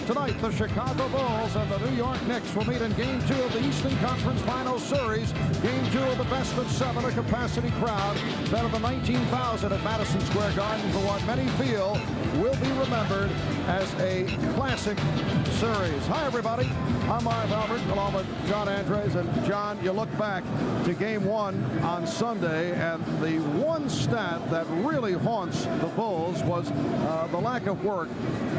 Tonight, the Chicago Bulls and the New York Knicks will meet in Game 2 of the Eastern Conference Finals Series. Game 2 of the best of 7, a capacity crowd better than 19,000 at Madison Square Garden for what many feel will be remembered as a classic series. Hi, everybody. I'm Marv Albert, along with John Andres. And John, you look back to Game 1 on Sunday, and the one stat that really haunts the Bulls was the lack of work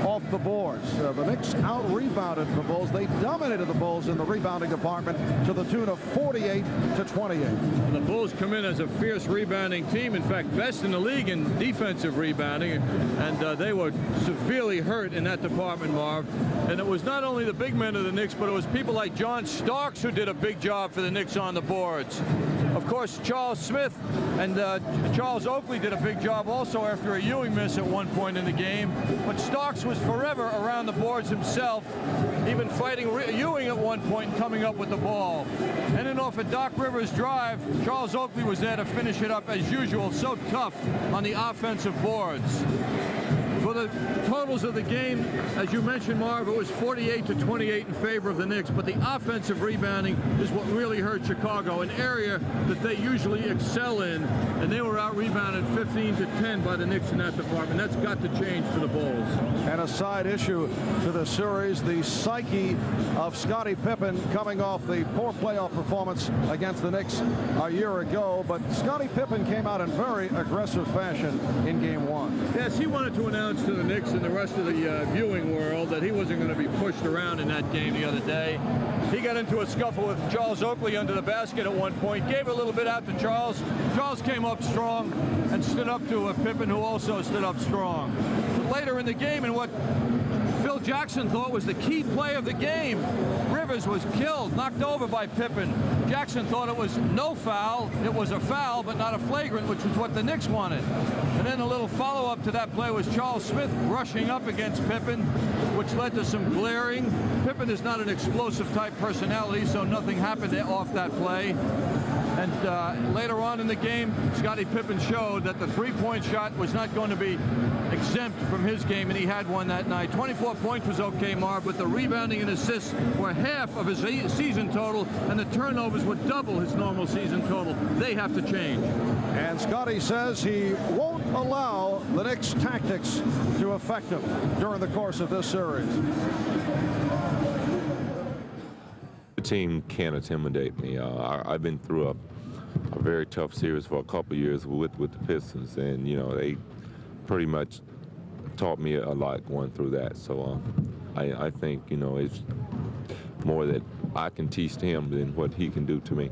off the boards. The Knicks out-rebounded the Bulls. They dominated the Bulls in the rebounding department to the tune of 48-28. The Bulls come in as a fierce rebounding team. In fact, best in the league in defensive rebounding, and they were severely hurt in that department, Marv. And it was not only the big men of the Knicks, but it was people like John Starks who did a big job for the Knicks on the boards. Of course, Charles Smith and Charles Oakley did a big job also after a Ewing miss at one point in the game. But Starks was forever around the boards himself, even fighting Ewing at one point and coming up with the ball. And then off a Doc Rivers drive, Charles Oakley was there to finish it up as usual, so tough on the offensive boards. For the totals of the game, as you mentioned, Marv, it was 48-28 in favor of the Knicks, but the offensive rebounding is what really hurt Chicago, an area that they usually excel in, and they were out-rebounded 15-10 by the Knicks in that department. That's got to change for the Bulls. And a side issue to the series, the psyche of Scottie Pippen coming off the poor playoff performance against the Knicks a year ago, but Scottie Pippen came out in very aggressive fashion in Game 1. Yes, he wanted to announce to the Knicks and the rest of the viewing world that he wasn't going to be pushed around in that game the other day. He got into a scuffle with Charles Oakley under the basket at one point, gave a little bit out to Charles. Charles came up strong and stood up to Pippen, who also stood up strong. But later in the game, in what Phil Jackson thought was the key play of the game, Rivers was killed, knocked over by Pippen. Jackson thought it was no foul. It was a foul, but not a flagrant, which was what the Knicks wanted. And then a little follow-up to that play was Charles Smith rushing up against Pippen, which led to some glaring. Pippen is not an explosive type personality, so nothing happened off that play. And later on in the game, Scottie Pippen showed that the three-point shot was not going to be exempt from his game, and he had one that night. 24 points was okay, Marv, but the rebounding and assists were half of his season total, and the turnovers were double his normal season total. They have to change. And Scottie says he won't allow the Knicks' tactics to affect him during the course of this series. The team can't intimidate me. I've been through a very tough series for a couple years with the Pistons, and you know, they pretty much taught me a lot going through that. So I think, you know, it's more that I can teach him than what he can do to me.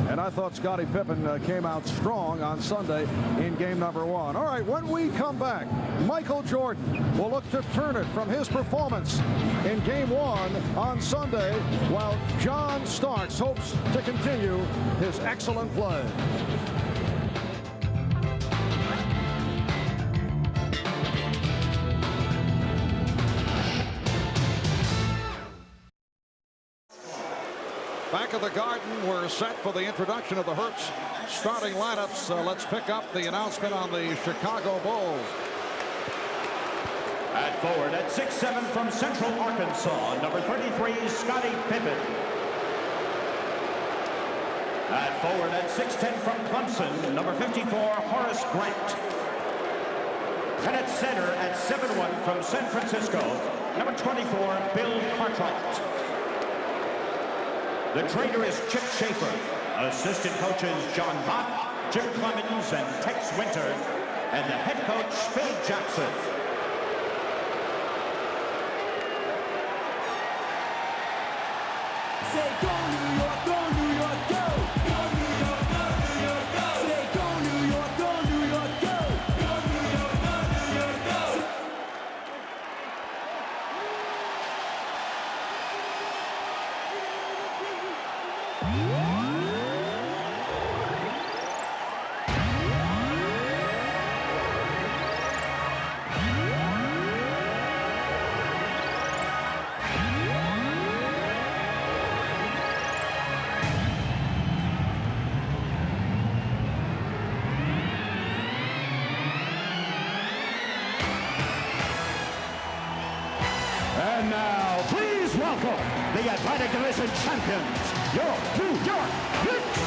And I thought Scottie Pippen came out strong on Sunday in game number 1. All right, when we come back, Michael Jordan will look to turn it from his performance in game 1 on Sunday, while John Starks hopes to continue his excellent play. Back at the Garden, we're set for the introduction of the Hertz starting lineups. Let's pick up the announcement on the Chicago Bulls. At forward at 6'7" from Central Arkansas, number 33, Scottie Pippen. At forward at 6'10" from Clemson, number 54, Horace Grant. And at center at 7'1" from San Francisco, number 24, Bill Cartwright. The trainer is Chip Schaefer. Assistant coaches John Bott, Jim Clemens, and Tex Winter. And the head coach, Phil Jackson. Say go New York, go New York, go! Go New York, go New York, go! Say go New York, go New York, go! Go New York, go New York, go! And now, please welcome the Atlantic Division champions, your New York Knicks.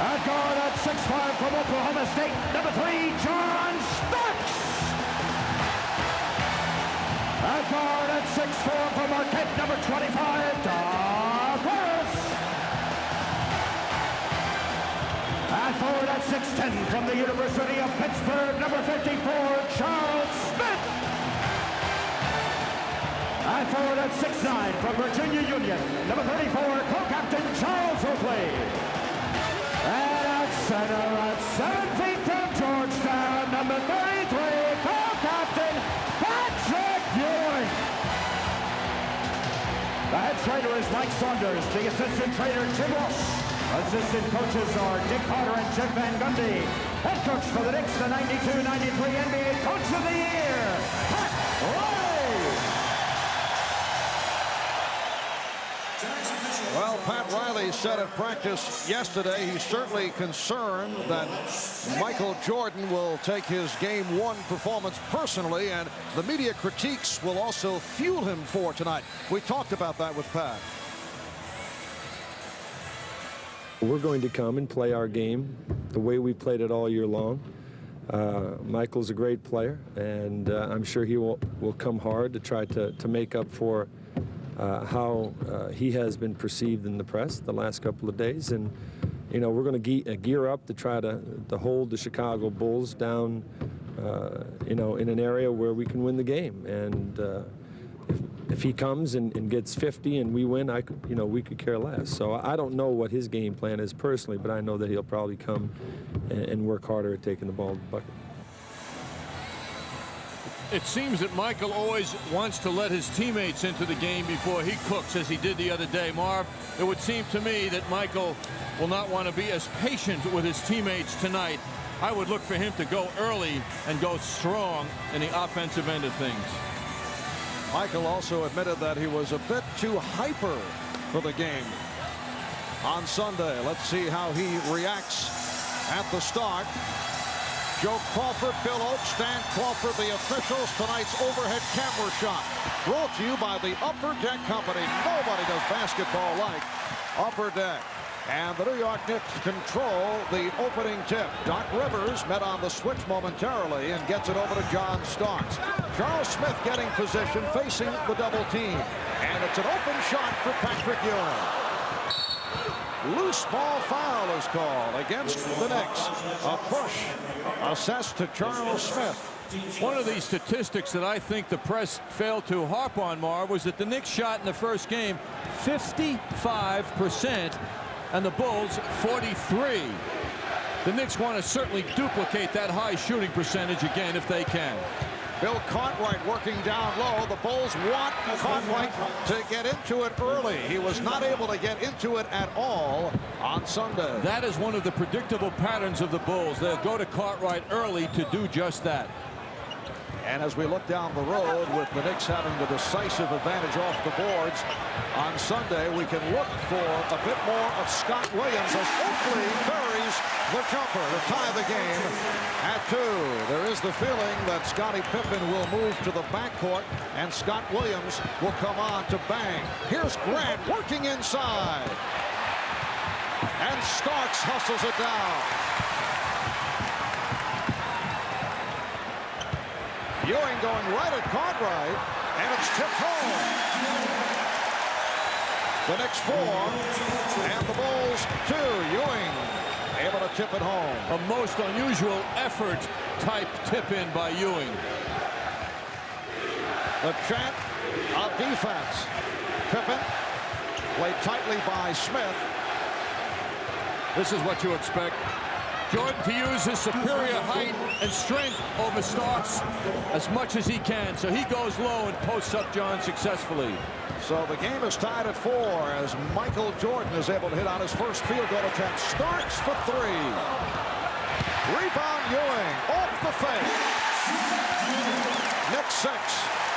At guard at 6'5" from Oklahoma State, number 3, John Starks. At guard at 6'4" from Marquette, number 25, Doc Rivers. At forward at 6'10" from the University of Pittsburgh, number 54, Charles Smith. At forward at 6'9" from Virginia Union, number 34, co-captain Charles Oakley. And at center at 7 feet from Georgetown, number 33, co-captain Patrick Ewing. The head trainer is Mike Saunders, the assistant trainer Jim Walsh. Assistant coaches are Dick Carter and Jim Van Gundy. Head coach for the Knicks, the 92-93 NBA Coach of the Year, Pat Riley. Well, Pat Riley said at practice yesterday he's certainly concerned that Michael Jordan will take his Game 1 performance personally, and the media critiques will also fuel him for tonight. We talked about that with Pat. We're going to come and play our game the way we played it all year long. Michael's a great player, and I'm sure he will come hard to try to make up for how he has been perceived in the press the last couple of days. And, you know, we're going to gear up to try to hold the Chicago Bulls down, you know, in an area where we can win the game. And if he comes and gets 50 and we win, you know, we could care less. So I don't know what his game plan is personally, but I know that he'll probably come and work harder at taking the ball to the bucket. It seems that Michael always wants to let his teammates into the game before he cooks, as he did the other day. Marv, it would seem to me that Michael will not want to be as patient with his teammates tonight. I would look for him to go early and go strong in the offensive end of things. Michael also admitted that he was a bit too hyper for the game on Sunday. Let's see how he reacts at the start. Joe Crawford, Bill Oakes, Stan Crawford, the officials. Tonight's overhead camera shot brought to you by the Upper Deck Company. Nobody does basketball like Upper Deck. And the New York Knicks control the opening tip. Doc Rivers met on the switch momentarily and gets it over to John Starks. Charles Smith getting position, facing the double team. And it's an open shot for Patrick Ewing. Loose ball foul is called against the Knicks. A push assessed to Charles Smith. One of the statistics that I think the press failed to harp on, Marv, was that the Knicks shot in the first game 55%. And the Bulls 43. The Knicks want to certainly duplicate that high shooting percentage again if they can. Bill Cartwright working down low. The Bulls want Cartwright to get into it early. He was not able to get into it at all on Sunday. That is one of the predictable patterns of the Bulls. They'll go to Cartwright early to do just that. And as we look down the road with the Knicks having the decisive advantage off the boards on Sunday, we can look for a bit more of Scott Williams as Oakley buries the jumper to tie the game at 2. There is the feeling that Scottie Pippen will move to the backcourt and Scott Williams will come on to bang. Here's Grant working inside. And Starks hustles it down. Ewing going right at Cartwright, and it's tipped home. The Knicks 4, and the Bulls 2. Ewing able to tip it home. A most unusual effort type tip-in by Ewing. The chant of defense. Pippen played tightly by Smith. This is what you expect. Jordan to use his superior height and strength over Starks as much as he can. So he goes low and posts up John successfully. So the game is tied at 4 as Michael Jordan is able to hit on his first field goal attempt. Starks for 3. Rebound Ewing off the fake. Knicks 6.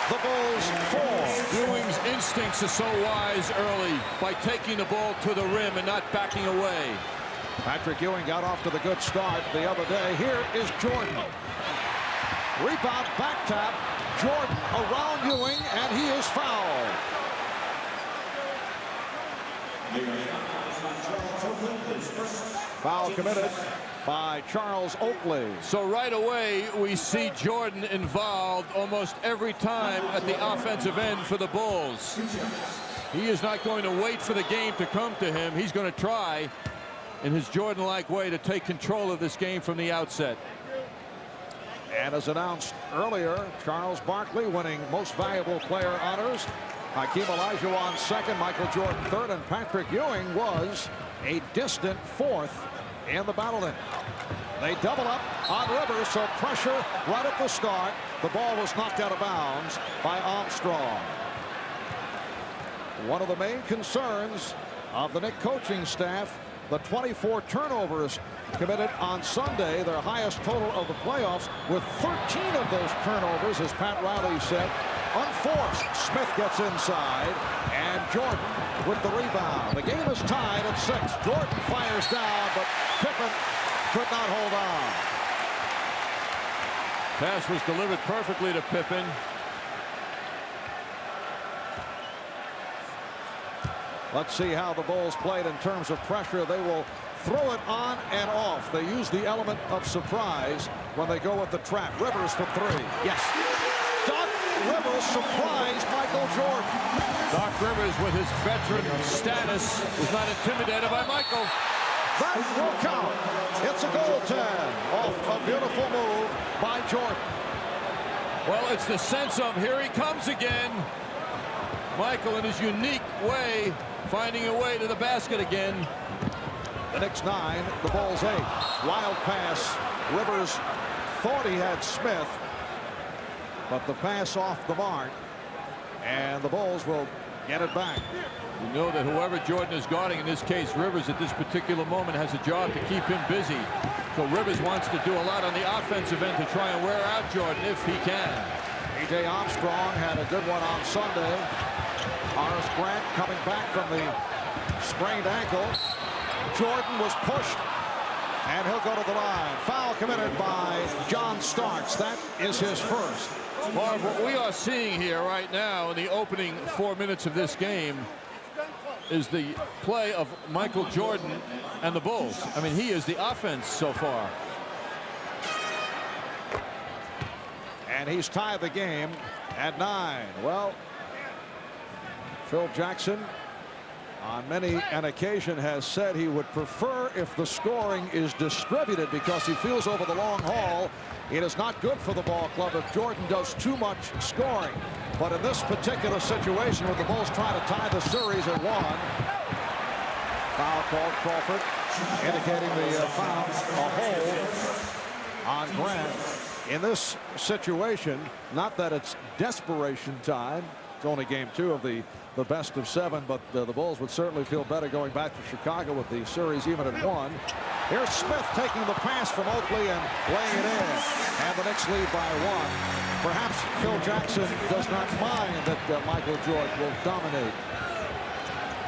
The Bulls 4. Ewing's instincts are so wise early by taking the ball to the rim and not backing away. Patrick Ewing got off to the good start the other day. Here is Jordan. Rebound, back tap. Jordan around Ewing, and he is fouled. Foul committed by Charles Oakley. So right away, we see Jordan involved almost every time at the offensive end for the Bulls. He is not going to wait for the game to come to him. He's going to try, in his Jordan-like way, to take control of this game from the outset. And as announced earlier, Charles Barkley winning Most Valuable Player honors. Hakeem Olajuwon second, Michael Jordan third, and Patrick Ewing was a distant fourth in the battle. They double up on Rivers, so pressure right at the start. The ball was knocked out of bounds by Armstrong. One of the main concerns of the Knicks coaching staff, the 24 turnovers committed on Sunday, their highest total of the playoffs, with 13 of those turnovers, as Pat Riley said, unforced. Smith gets inside, and Jordan with the rebound. The game is tied at 6. Jordan fires down, but Pippen could not hold on. Pass was delivered perfectly to Pippen. Let's see how the Bulls played in terms of pressure. They will throw it on and off. They use the element of surprise when they go with the trap. Rivers for three. Yes. Doc Rivers surprised Michael Jordan. Doc Rivers, with his veteran status, was not intimidated by Michael. That will count. It's a goaltend off a beautiful move by Jordan. Well, it's the sense of here he comes again. Michael, in his unique way, finding a way to the basket again. The Knicks 9, the Bulls 8. Wild pass. Rivers thought he had Smith, but the pass off the mark, and the Bulls will get it back. You know that whoever Jordan is guarding, in this case Rivers, at this particular moment has a job to keep him busy. So Rivers wants to do a lot on the offensive end to try and wear out Jordan if he can. A.J. Armstrong had a good one on Sunday. Horace Grant coming back from the sprained ankle. Jordan was pushed, and he'll go to the line. Foul committed by John Starks. That is his first. Marv, what we are seeing here right now in the opening 4 minutes of this game is the play of Michael Jordan and the Bulls. I mean, he is the offense so far. And he's tied the game at 9. Well, Phil Jackson on many an occasion has said he would prefer if the scoring is distributed, because he feels over the long haul it is not good for the ball club if Jordan does too much scoring. But in this particular situation, with the Bulls trying to tie the series at 1, foul called. Crawford indicating the foul, a hold on Grant. In this situation, not that it's desperation time, it's only game 2 of the best of 7, but the Bulls would certainly feel better going back to Chicago with the series even at 1. Here's Smith taking the pass from Oakley and laying it in, and the Knicks lead by 1. Perhaps Phil Jackson does not mind that Michael Jordan will dominate.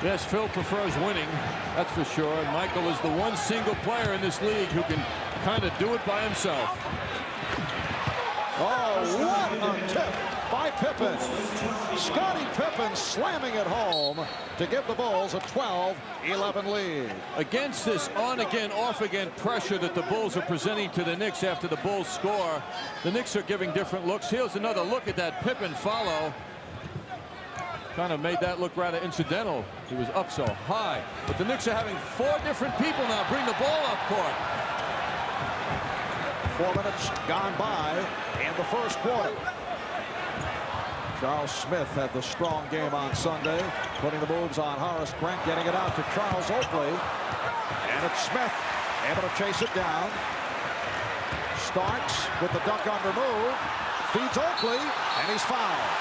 Yes, Phil prefers winning, that's for sure. And Michael is the one single player in this league who can kind of do it by himself. Oh, what a tip by Pippen. Scottie Pippen slamming it home to give the Bulls a 12-11 lead. Against this on-again, off-again pressure that the Bulls are presenting to the Knicks after the Bulls score, the Knicks are giving different looks. Here's another look at that Pippen follow. Kind of made that look rather incidental. He was up so high. But the Knicks are having 4 different people now bring the ball up court. 4 minutes gone by in the first quarter. Charles Smith had the strong game on Sunday, putting the moves on Horace Grant, getting it out to Charles Oakley. And it's Smith able to chase it down. Starks with the duck under move, feeds Oakley, and he's fouled.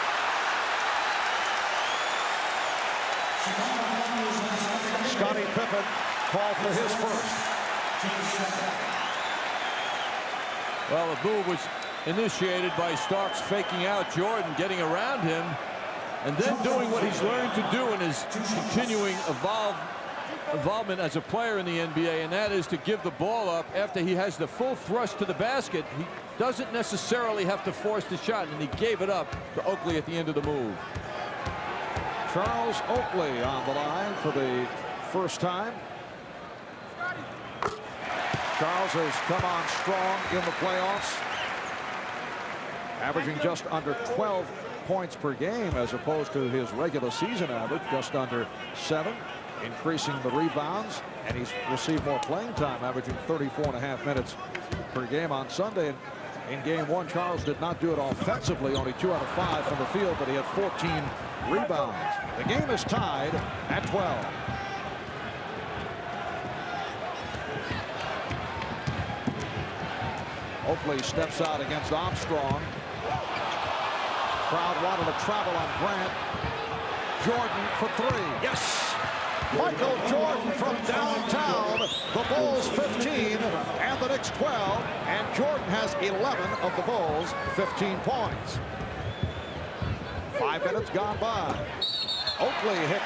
Scottie Pippen called for his first. Well, the move was initiated by Starks faking out Jordan, getting around him, and then doing what he's learned to do in his continuing involvement as a player in the NBA, and that is to give the ball up after he has the full thrust to the basket. He doesn't necessarily have to force the shot, and he gave it up to Oakley at the end of the move. Charles Oakley on the line for the first time. Charles has come on strong in the playoffs, averaging just under 12 points per game as opposed to his regular season average, just under 7, increasing the rebounds, and he's received more playing time, averaging 34.5 minutes per game on Sunday. And in game 1, Charles did not do it offensively, only 2 out of 5 from the field, but he had 14 rebounds. The game is tied at 12. Oakley steps out against Armstrong. Crowd wanted to travel on Grant. Jordan for 3. Yes! Michael Jordan from downtown. The Bulls 15 and the Knicks 12. And Jordan has 11 of the Bulls' 15 points. 5 minutes gone by. Oakley hit.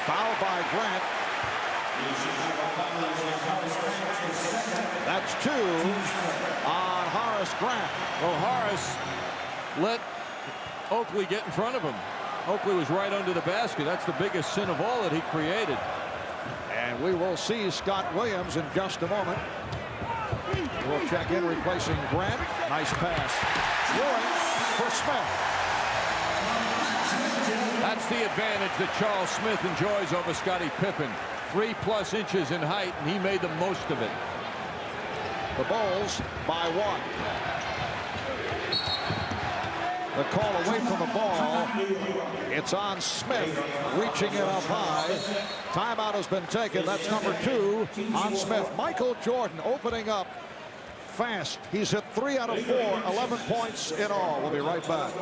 Foul by Grant. That's 2 on Horace Grant. Well, Horace let Oakley get in front of him. Oakley was right under the basket. That's the biggest sin of all that he created. And we will see Scott Williams in just a moment. We'll check in, replacing Grant. Nice pass. Ewing for Smith. That's the advantage that Charles Smith enjoys over Scottie Pippen. 3+ inches in height, and he made the most of it. The Bulls by 1. The call away from the ball. It's on Smith, reaching it up high. Timeout has been taken. That's number 2 on Smith. Michael Jordan opening up fast. He's hit 3 out of 4, 11 points in all. We'll be right back.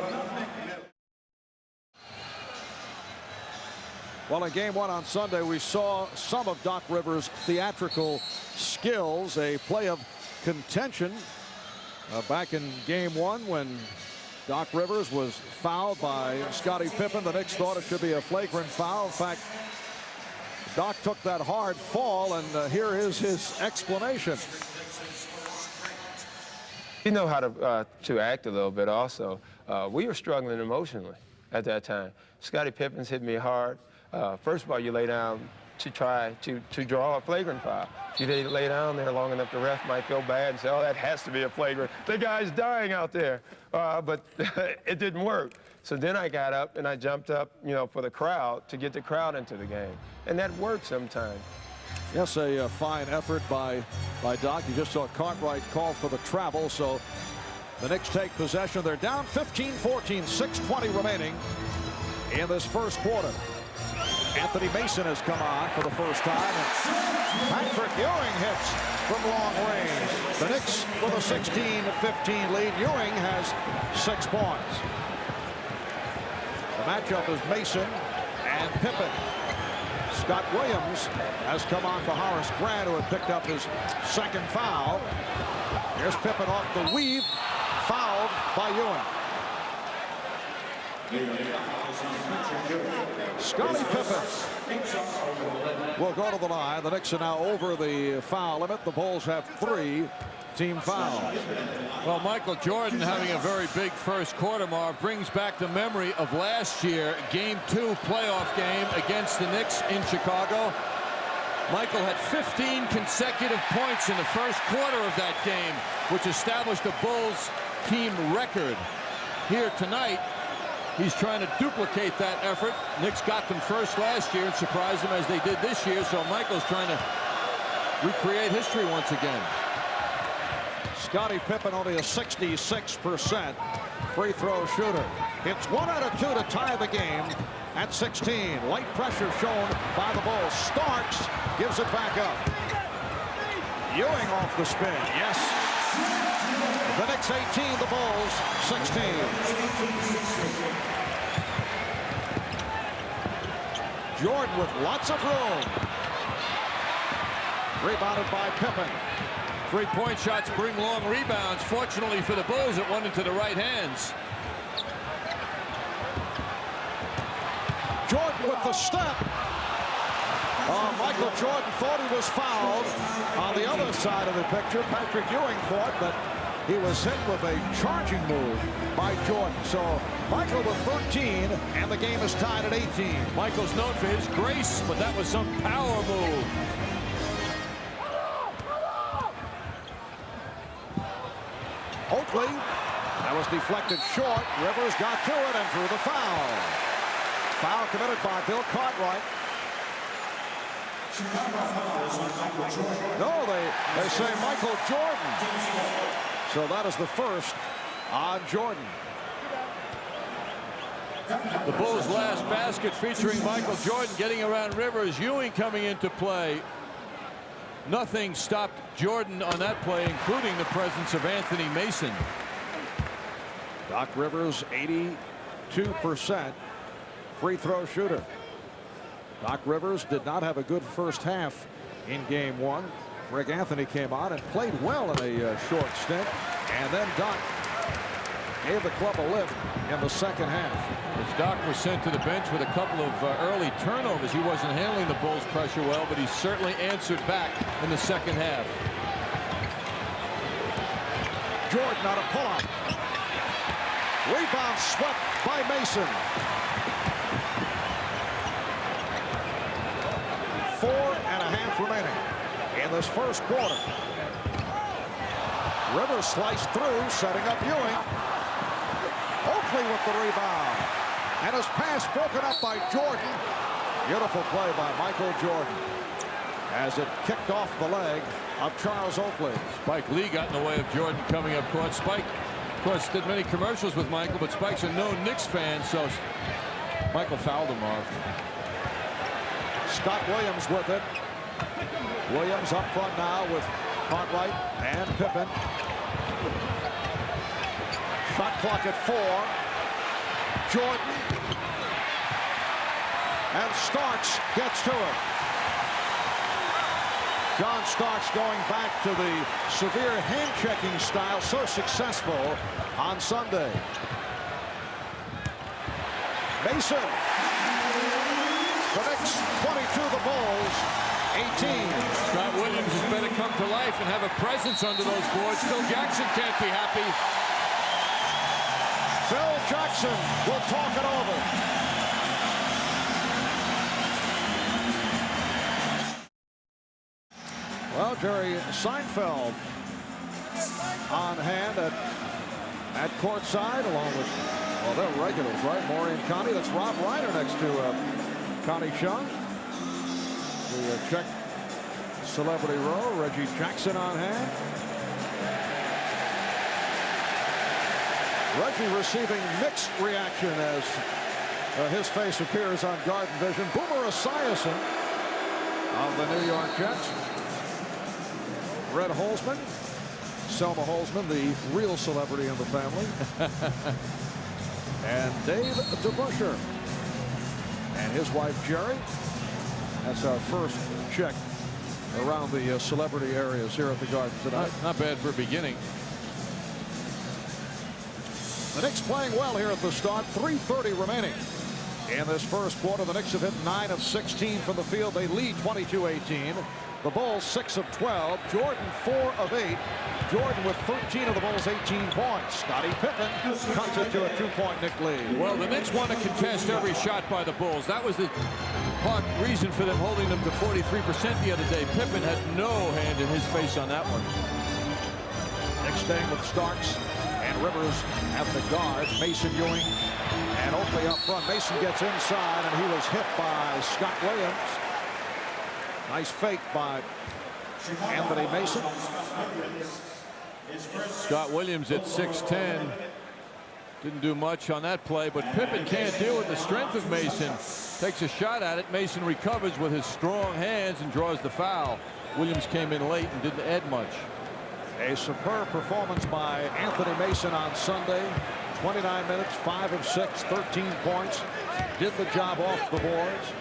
Well, in game 1 on Sunday, we saw some of Doc Rivers' theatrical skills, a play of contention back in game 1 when Doc Rivers was fouled by Scottie Pippen. The Knicks thought it should be a flagrant foul. In fact, Doc took that hard fall, and here is his explanation. You know how to act a little bit also. We were struggling emotionally at that time. Scottie Pippen's hit me hard. First of all, you lay down to try to draw a flagrant foul. If you lay down there long enough, the ref might feel bad and say, oh, that has to be a flagrant. The guy's dying out there. But it didn't work. So then I got up and I jumped up, you know, for the crowd to get the crowd into the game. And that works sometimes. Yes, a fine effort by Doc. You just saw Cartwright call for the travel. So the Knicks take possession. They're down 15-14, 6:20 remaining in this first quarter. Anthony Mason has come on for the first time. And Patrick Ewing hits from long range. The Knicks with a 16-15 lead. Ewing has 6 points. The matchup is Mason and Pippen. Scott Williams has come on for Horace Grant, who had picked up his 2nd foul. Here's Pippen off the weave, fouled by Ewing. Scottie Pippen will go to the line. The Knicks are now over the foul limit. The Bulls have 3 team fouls. Well, Michael Jordan having a very big first quarter, Marv, brings back the memory of last year, game 2 playoff game against the Knicks in Chicago. Michael had 15 consecutive points in the first quarter of that game, which established a Bulls team record. Here tonight, he's trying to duplicate that effort. Knicks got them first last year and surprised them as they did this year, so Michael's trying to recreate history once again. Scottie Pippen only a 66% free throw shooter. Hits 1 out of 2 to tie the game at 16. Light pressure shown by the Bulls. Starks gives it back up. Ewing off the spin. Yes. The Knicks 18, the Bulls 16. Jordan with lots of room. Rebounded by Pippen. 3-point shots bring long rebounds. Fortunately for the Bulls, it went into the right hands. Jordan with the step. Michael Jordan thought he was fouled. On the other side of the picture, Patrick Ewing thought that he was hit with a charging move by Jordan. So Michael with 13, and the game is tied at 18. Michael's known for his grace, but that was some power move. Oakley, that was deflected short. Rivers got to it and drew the foul. Foul committed by Bill Cartwright. No, they say Michael Jordan. So that is the first on Jordan. The Bulls' last basket featuring Michael Jordan getting around Rivers. Ewing coming into play. Nothing stopped Jordan on that play, including the presence of Anthony Mason. Doc Rivers, 82% free throw shooter. Doc Rivers did not have a good first half in game one. Greg Anthony came on and played well in a short stint, and then Doc gave the club a lift in the second half. As Doc was sent to the bench with a couple of early turnovers, he wasn't handling the Bulls' pressure well, but he certainly answered back in the second half. Jordan on a pull-up. Rebound swept by Mason. 4.5 remaining in this first quarter. Rivers sliced through, setting up Ewing. Oakley with the rebound. And his pass broken up by Jordan. Beautiful play by Michael Jordan as it kicked off the leg of Charles Oakley. Spike Lee got in the way of Jordan coming up court. Spike, of course, did many commercials with Michael, but Spike's a known Knicks fan, so Michael fouled him off. Scott Williams with it. Williams up front now with Cartwright and Pippen. Shot clock at 4. Jordan. And Starks gets to it. John Starks going back to the severe hand-checking style so successful on Sunday. Mason. The Knicks 22, the Bulls 18. Scott Williams has better come to life and have a presence under those boards. Phil Jackson can't be happy. Phil Jackson will talk it over. Well, Jerry Seinfeld on hand at courtside along with, well, they're regulars, right? Maury and Connie. That's Rob Reiner next to Connie Chung. The Czech celebrity row. Reggie Jackson on hand. Reggie receiving mixed reaction as his face appears on Garden Vision. Boomer Esiason of the New York Jets. Red Holzman, Selma Holzman, the real celebrity in the family. And Dave DeBuscher and his wife Jerry. That's our first check around the celebrity areas here at the Garden tonight. Not bad for a beginning. The Knicks playing well here at the start. 3:30 remaining in this first quarter. The Knicks have hit 9 of 16 from the field. They lead 22-18. The Bulls 6 of 12. Jordan 4 of 8. Jordan with 13 of the Bulls' 18 points. Scottie Pippen cuts it to a 2-point Knick lead. Well, the Knicks want to contest every shot by the Bulls. That was the reason for them holding them to 43% the other day. Pippen had no hand in his face on that one. Knicks staying with Starks and Rivers at the guards. Mason, Ewing, and Oakley up front. Mason gets inside, and he was hit by Scott Williams. Nice fake by Anthony Mason. Scott Williams at 6'10". Didn't do much on that play, but Pippen can't deal with the strength of Mason. Takes a shot at it. Mason recovers with his strong hands and draws the foul. Williams came in late and didn't add much. A superb performance by Anthony Mason on Sunday. 29 minutes, 5 of 6, 13 points. Did the job off the boards.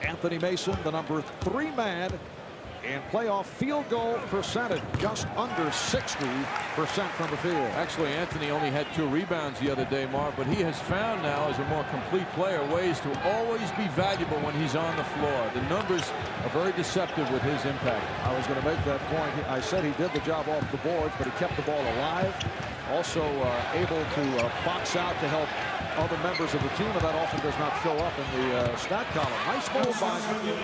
Anthony Mason, the number 3 man in playoff field goal percentage, just under 60% from the field. Actually, Anthony only had 2 rebounds the other day, Marv, but he has found now, as a more complete player, ways to always be valuable when he's on the floor. The numbers are very deceptive with his impact. I was going to make that point. I said he did the job off the boards, but he kept the ball alive. Also able to box out to help other members of the team, and that often does not show up in the stat column. Nice move by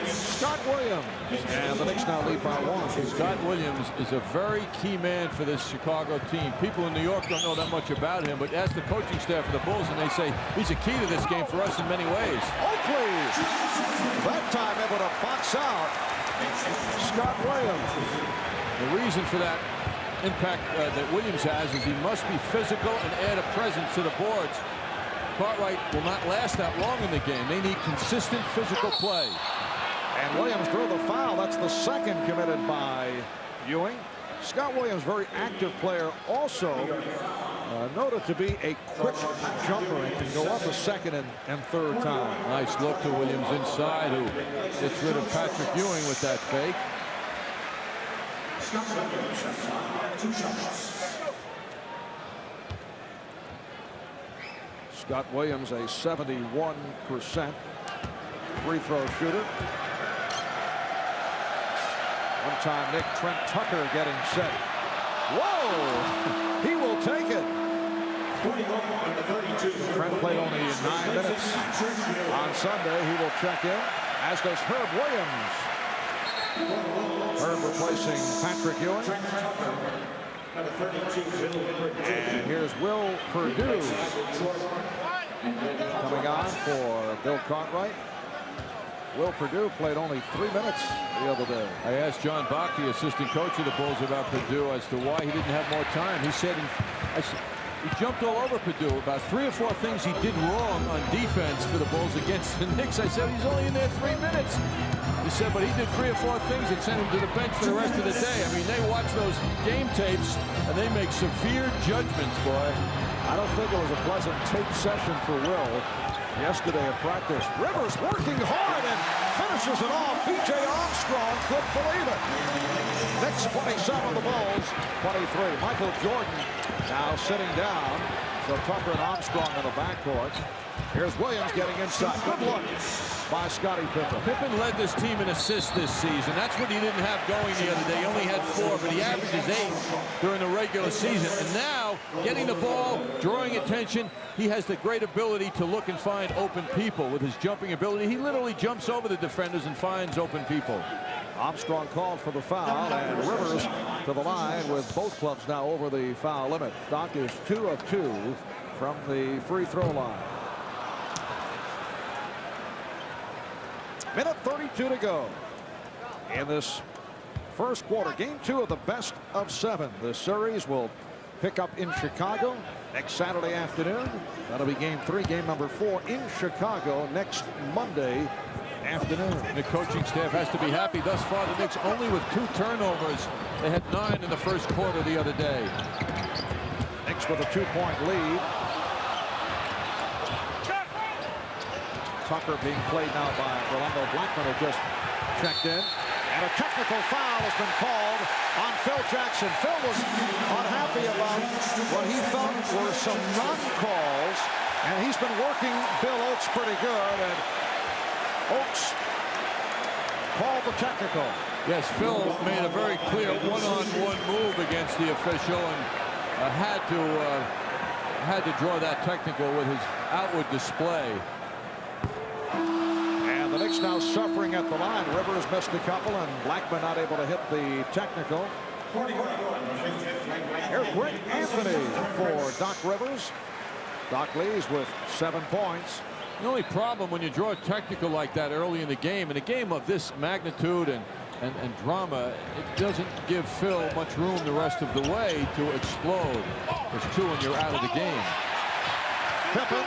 Scott Williams, and the Knicks now lead by 1. Scott Williams is a very key man for this Chicago team. People in New York don't know that much about him, but ask the coaching staff of the Bulls, and they say he's a key to this game for us in many ways. Oakley, that time able to box out Scott Williams. The reason for that impact that Williams has is he must be physical and add a presence to the boards. Cartwright will not last that long in the game. They need consistent physical play. And Williams drew the foul. That's the second committed by Ewing. Scott Williams, very active player, also noted to be a quick jumper and can go up a second and third time. Nice look to Williams inside, who gets rid of Patrick Ewing with that fake. Scott Williams, a 71% free throw shooter. One-time Nick, Trent Tucker getting set. Whoa! He will take it. Trent played only 9 minutes on Sunday. He will check in, as does Herb Williams. Herb replacing Patrick Ewing. And here's Will Perdue coming on for Bill Cartwright. Will Perdue played only 3 minutes the other day. I asked John Bach, the assistant coach of the Bulls, about Perdue as to why he didn't have more time. He said he jumped all over Perdue. About 3 or 4 things he did wrong on defense for the Bulls against the Knicks. I said, he's only in there 3 minutes. He said, but he did 3 or 4 things that sent him to the bench for the rest of the day. I mean, they watch those game tapes, and they make severe judgments, boy. I don't think it was a pleasant tape session for Will yesterday at practice. Rivers working hard and finishes it off. B.J. Armstrong couldn't believe it. Knicks 27, the Bulls 23. Michael Jordan now sitting down. So Tucker and Armstrong in the backcourt. Here's Williams getting inside. Good look by Scottie Pippen. Pippen led this team in assists this season. That's what he didn't have going the other day. He only had 4, but he averages 8 during the regular season. And now, getting the ball, drawing attention, he has the great ability to look and find open people with his jumping ability. He literally jumps over the defenders and finds open people. Armstrong called for the foul, and Rivers to the line with both clubs now over the foul limit. Doc is 2 of 2 from the free throw line. Minute 32 to go in this first quarter. Game 2 of the best of 7. The series will pick up in Chicago next Saturday afternoon. That'll be game 3. Game number 4 in Chicago next Monday afternoon. The coaching staff has to be happy. Thus far, the Knicks only with 2 turnovers. They had 9 in the first quarter the other day. Knicks with a 2-point lead. Tucker being played now by Rolando Blackman, who just checked in. And a technical foul has been called on Phil Jackson. Phil was unhappy about what he felt were some non-calls, and he's been working Bill Oakes pretty good, and Oakes called the technical. Yes, Phil made a very clear one-on-one move against the official and had to draw that technical with his outward display. And the Knicks now suffering at the line. Rivers missed a couple, and Blackman not able to hit the technical. Here's Greg Anthony for Doc Rivers. Doc leads with 7 points. The only problem when you draw a technical like that early in the game, in a game of this magnitude and drama, it doesn't give Phil much room the rest of the way to explode. There's 2 and you're out of the game. Pippen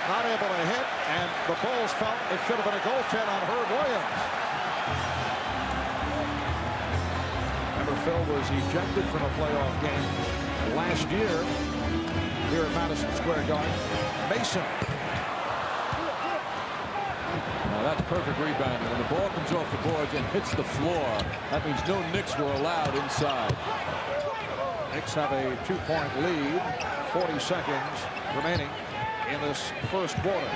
not able to hit, and the Bulls felt it should have been a goaltend on Herb Williams. Remember, Phil was ejected from a playoff game last year here at Madison Square Garden. Mason. Now that's perfect rebounding. When the ball comes off the boards and hits the floor, that means no Knicks were allowed inside. Knicks have a 2-point lead. 40 seconds remaining in this first quarter.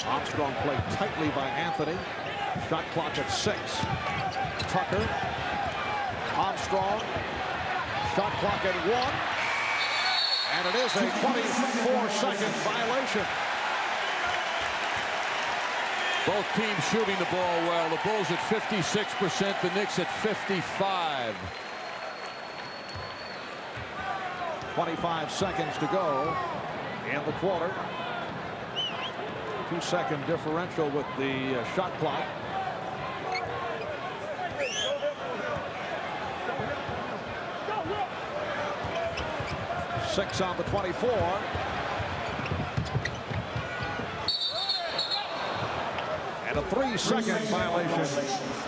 Armstrong played tightly by Anthony. Shot clock at 6. Tucker. Armstrong. Shot clock at 1. And it is a 24-second violation. Both teams shooting the ball well. The Bulls at 56%, the Knicks at 55%. 25 seconds to go in the quarter. 2-second differential with the shot clock. Six on the 24. And a 3-second violation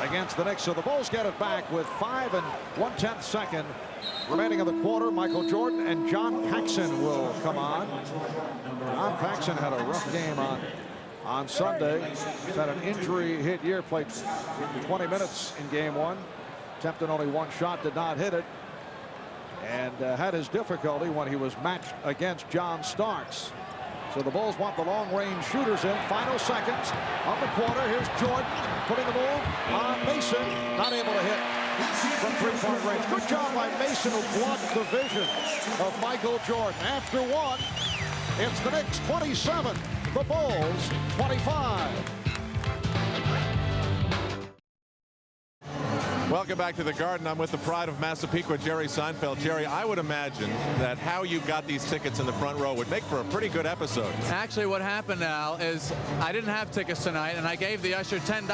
against the Knicks. So the Bulls get it back with 5 1/10 second remaining in the quarter. Michael Jordan and John Paxson will come on. John Paxson had a rough game on Sunday. He's had an injury hit year, played 20 minutes in game 1. Attempted only 1 shot, did not hit it. And had his difficulty when he was matched against John Starks. So the Bulls want the long-range shooters in. Final seconds of the quarter. Here's Jordan putting the move on Mason. Not able to hit from 3-point range. Good job by Mason, who blocked the vision of Michael Jordan. After 1, it's the Knicks 27, the Bulls 25. Welcome back to the Garden. I'm with the pride of Massapequa, Jerry Seinfeld. Jerry, I would imagine that how you got these tickets in the front row would make for a pretty good episode. Actually, what happened, Al, is I didn't have tickets tonight, and I gave the usher $10.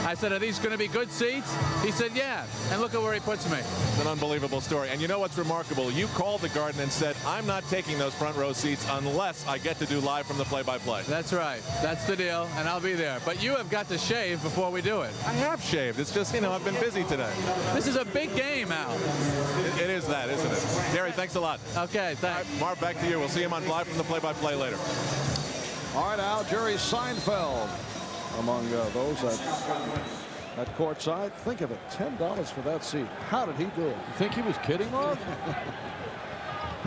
I said, are these going to be good seats? He said, yeah. And look at where he puts me. It's an unbelievable story. And you know what's remarkable? You called the Garden and said, I'm not taking those front row seats unless I get to do live from the play-by-play. That's right. That's the deal, and I'll be there. But you have got to shave before we do it. I have shaved. It's just, you know, I've been busy today. This is a big game, Al. It is that, isn't it? Jerry, thanks a lot. Okay, thanks. Right, Marv, back to you. We'll see him on live from the play-by-play later. All right, Al, Jerry Seinfeld among those at courtside. Think of it, $10 for that seat. How did he do it? You think he was kidding, Marv?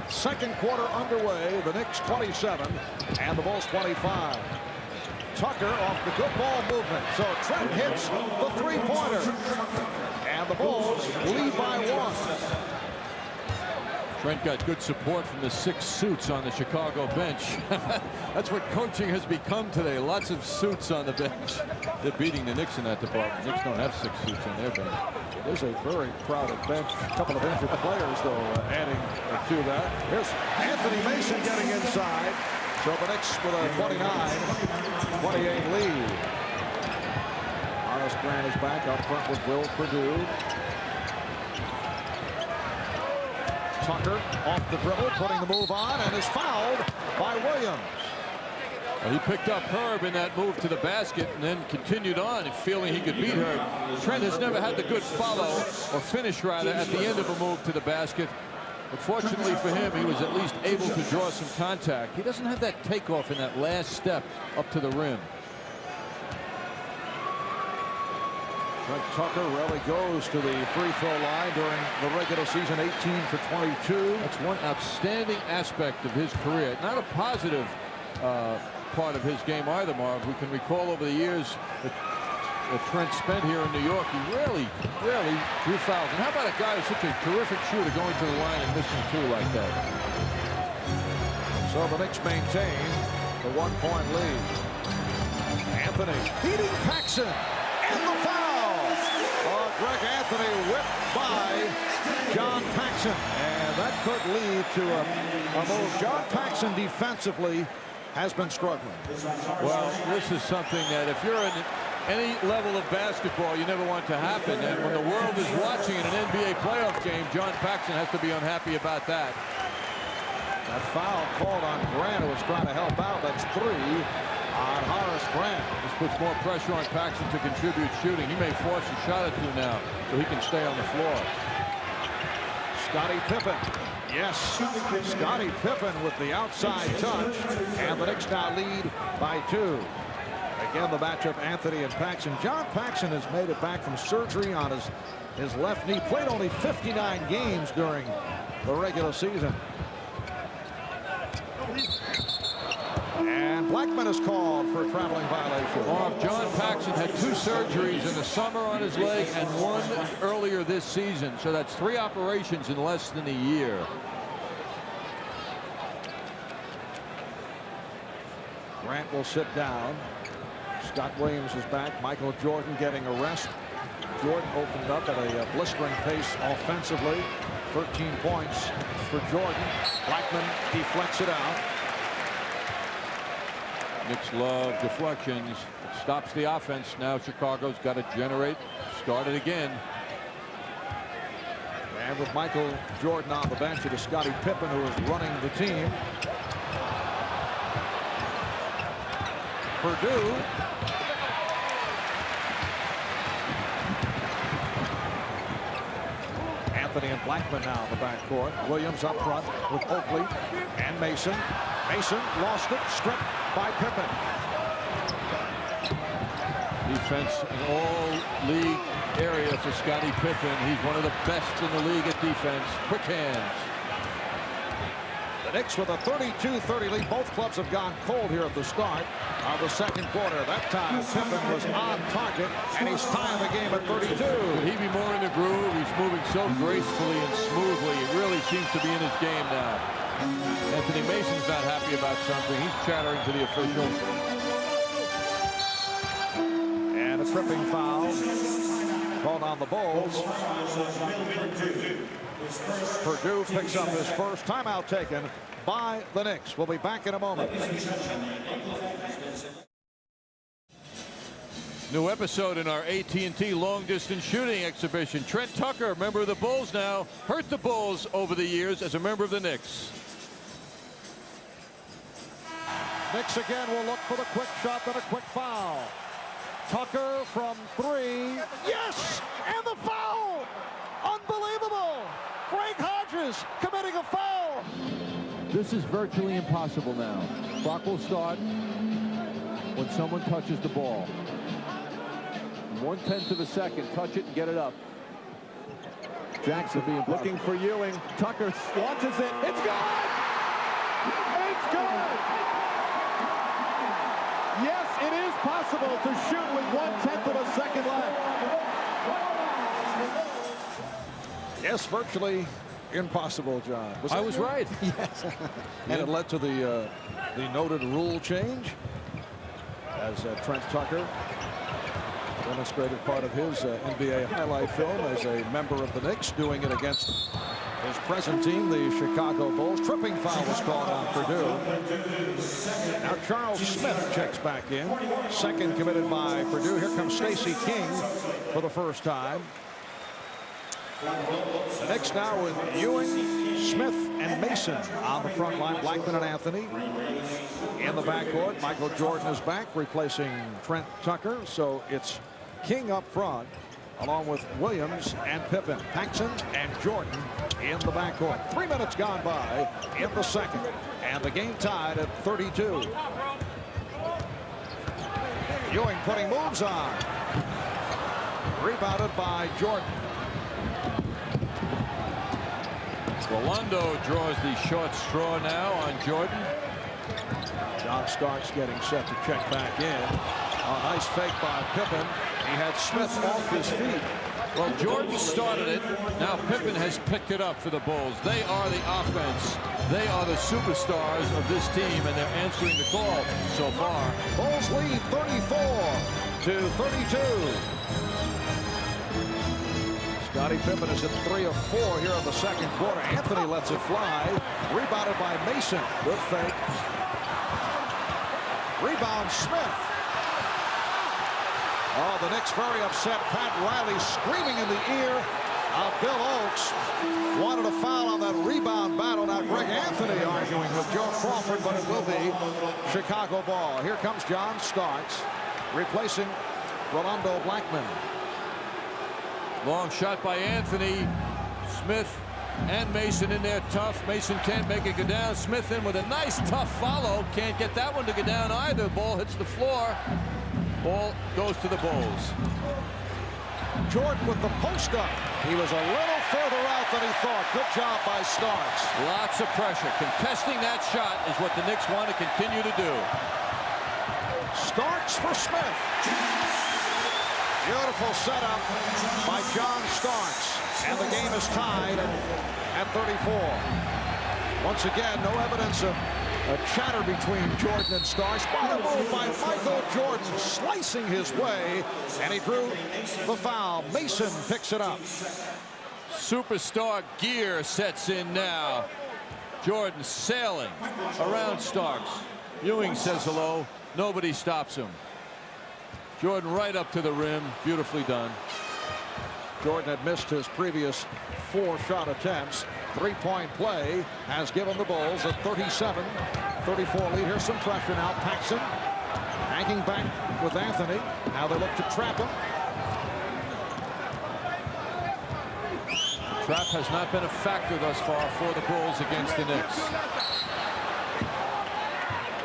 Second quarter underway. The Knicks 27 and the Bulls 25. Tucker off the good ball movement. So Trent hits the 3-pointer. And the Bulls lead by 1. Trent got good support from the 6 suits on the Chicago bench. That's what coaching has become today. Lots of suits on the bench. They're beating the Knicks in that department. Knicks don't have 6 suits on their bench. It is a very crowded bench. A couple of injured players, though, adding to that. Here's Anthony Mason getting inside. So the Knicks with a 29-28 lead. Horace Grant is back up front with Will Perdue. Tucker off the dribble, putting the move on, and is fouled by Williams. Well, he picked up Herb in that move to the basket and then continued on, feeling he could beat Herb. Trent has never had the good follow, or finish rather, at the end of a move to the basket. But fortunately for him, he was at least able to draw some contact. He doesn't have that takeoff in that last step up to the rim. Trent Tucker rarely goes to the free throw line during the regular season. 18 for 22. That's one outstanding aspect of his career. Not a positive part of his game either, Marv. We can recall over the years that Trent spent here in New York, he rarely drew fouls. And how about a guy who's such a terrific shooter going to the line and missing 2 like that? So the Knicks maintain the 1-point lead. Anthony beating Paxson, and the foul. Greg Anthony whipped by John Paxson, and that could lead to a move. John Paxson defensively has been struggling. Well, this is something that if you're in any level of basketball, you never want to happen. And when the world is watching in an NBA playoff game, John Paxson has to be unhappy about that. That foul called on Grant, who was trying to help out. That's 3 on Horace Grant. This puts more pressure on Paxson to contribute shooting. He may force a shot or 2 now so he can stay on the floor. Scottie Pippen. Yes, Scottie Pippen with the outside touch, and the Knicks now lead by 2. Again, the matchup, Anthony and Paxson. John Paxson has made it back from surgery on his left knee. Played only 59 games during the regular season. And Blackman is called for a traveling violation. John Paxson had 2 surgeries in the summer on his leg and 1 earlier this season. So that's 3 operations in less than a year. Grant will sit down. Scott Williams is back. Michael Jordan getting a rest. Jordan opened up at a blistering pace offensively. 13 points for Jordan. Blackman deflects it out. Knicks love deflections. It stops the offense. Now Chicago's got to generate. Start it again. And with Michael Jordan on the bench, it is Scottie Pippen who is running the team. Purdue. Anthony and Blackman now in the backcourt. Williams up front with Oakley and Mason. Mason lost it, stripped by Pippen. Defense in all-league area for Scottie Pippen. He's one of the best in the league at defense. Quick hands. The Knicks with a 32-30 lead. Both clubs have gone cold here at the start of the second quarter. That time Pippen was on target, and he's tying the game at 32. Could he be more in the groove? He's moving so gracefully and smoothly. It really seems to be in his game now. Anthony Mason's not happy about something. He's chattering to the officials. And a tripping foul called on the Bulls. Purdue picks up his first. Timeout taken by the Knicks. We'll be back in a moment. New episode in our AT&T long-distance shooting exhibition. Trent Tucker, member of the Bulls now, hurt the Bulls over the years as a member of the Knicks. Knicks again will look for the quick shot, then a quick foul. Tucker from 3. Yes! And the foul! Unbelievable! Greg Hodges committing a foul. This is virtually impossible now. Clock will start when someone touches the ball. 1/10 of a second. Touch it and get it up. Jackson being looking for Ewing. Tucker launches it. It's good! It's good! Yes, it is possible to shoot with 1/10 of a second left. Yes, virtually impossible, John. I was right. Yes. And it led to the noted rule change as Trent Tucker demonstrated part of his NBA highlight film as a member of the Knicks, doing it against his present team, the Chicago Bulls. Tripping foul was called on Purdue. Now Charles Smith checks back in. Second committed by Purdue. Here comes Stacey King for the first time. The Knicks now with Ewing, Smith, and Mason on the front line. Blackman and Anthony in the backcourt. Michael Jordan is back, replacing Trent Tucker. So it's King up front, along with Williams and Pippen. Paxson and Jordan in the backcourt. 3 minutes gone by in the second, and the game tied at 32. Ewing putting moves on. Rebounded by Jordan. Rolando draws the short straw now on Jordan. John Starks getting set to check back in. A nice fake by Pippen. He had Smith off his feet. Well, Jordan started it. Now Pippen has picked it up for the Bulls. They are the offense. They are the superstars of this team, and they're answering the call so far. Bulls lead 34-32. Scottie Pippen is at 3 of 4 here in the second quarter. Anthony lets it fly. Rebounded by Mason. Good fake. Rebound Smith. Oh, the Knicks very upset. Pat Riley screaming in the ear of Bill Oakes. Wanted a foul on that rebound battle. Now Greg Anthony arguing with Joe Crawford, but it will be Chicago ball. Here comes John Starks, replacing Rolando Blackman. Long shot by Anthony. Smith and Mason in there tough. Mason can't make it go down. Smith in with a nice tough follow. Can't get that one to go down either. Ball hits the floor. Ball goes to the Bulls. Jordan with the post up. He was a little further out than he thought. Good job by Starks. Lots of pressure. Contesting that shot is what the Knicks want to continue to do. Starks for Smith. Beautiful setup by John Starks. And the game is tied at 34. Once again, no evidence of a chatter between Jordan and Starks. What a move by Michael Jordan, slicing his way, and he drew the foul. Mason picks it up. Superstar gear sets in now. Jordan sailing around Starks. Ewing says hello. Nobody stops him. Jordan right up to the rim. Beautifully done. Jordan had missed his previous 4 shot attempts. 3-point play has given the Bulls a 37-34 lead. Here's some pressure now. Paxson hanging back with Anthony. Now they look to trap him. Trap has not been a factor thus far for the Bulls against the Knicks.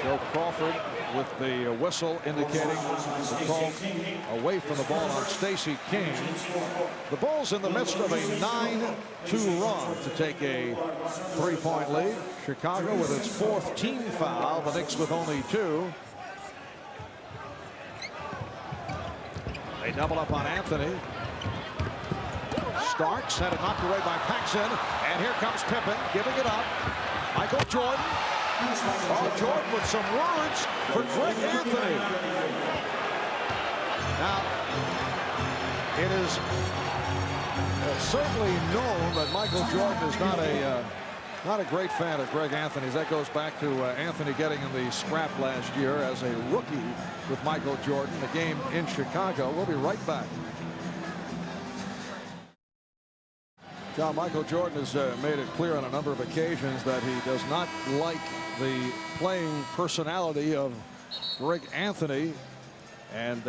Joe Crawford with the whistle indicating the call away from the ball on Stacey King. The Bulls in the midst of a 9-2 run to take a 3-point lead. Chicago with its 4th team foul. The Knicks with only 2. They double up on Anthony. Starks had it knocked away by Paxson. And here comes Pippen giving it up. Michael Jordan. Oh, Jordan with some words for Greg Anthony. Now, it is certainly known that Michael Jordan is not a great fan of Greg Anthony's. That goes back to Anthony getting in the scrap last year as a rookie with Michael Jordan. The game in Chicago. We'll be right back. John, Michael Jordan has made it clear on a number of occasions that he does not like the playing personality of Greg Anthony. And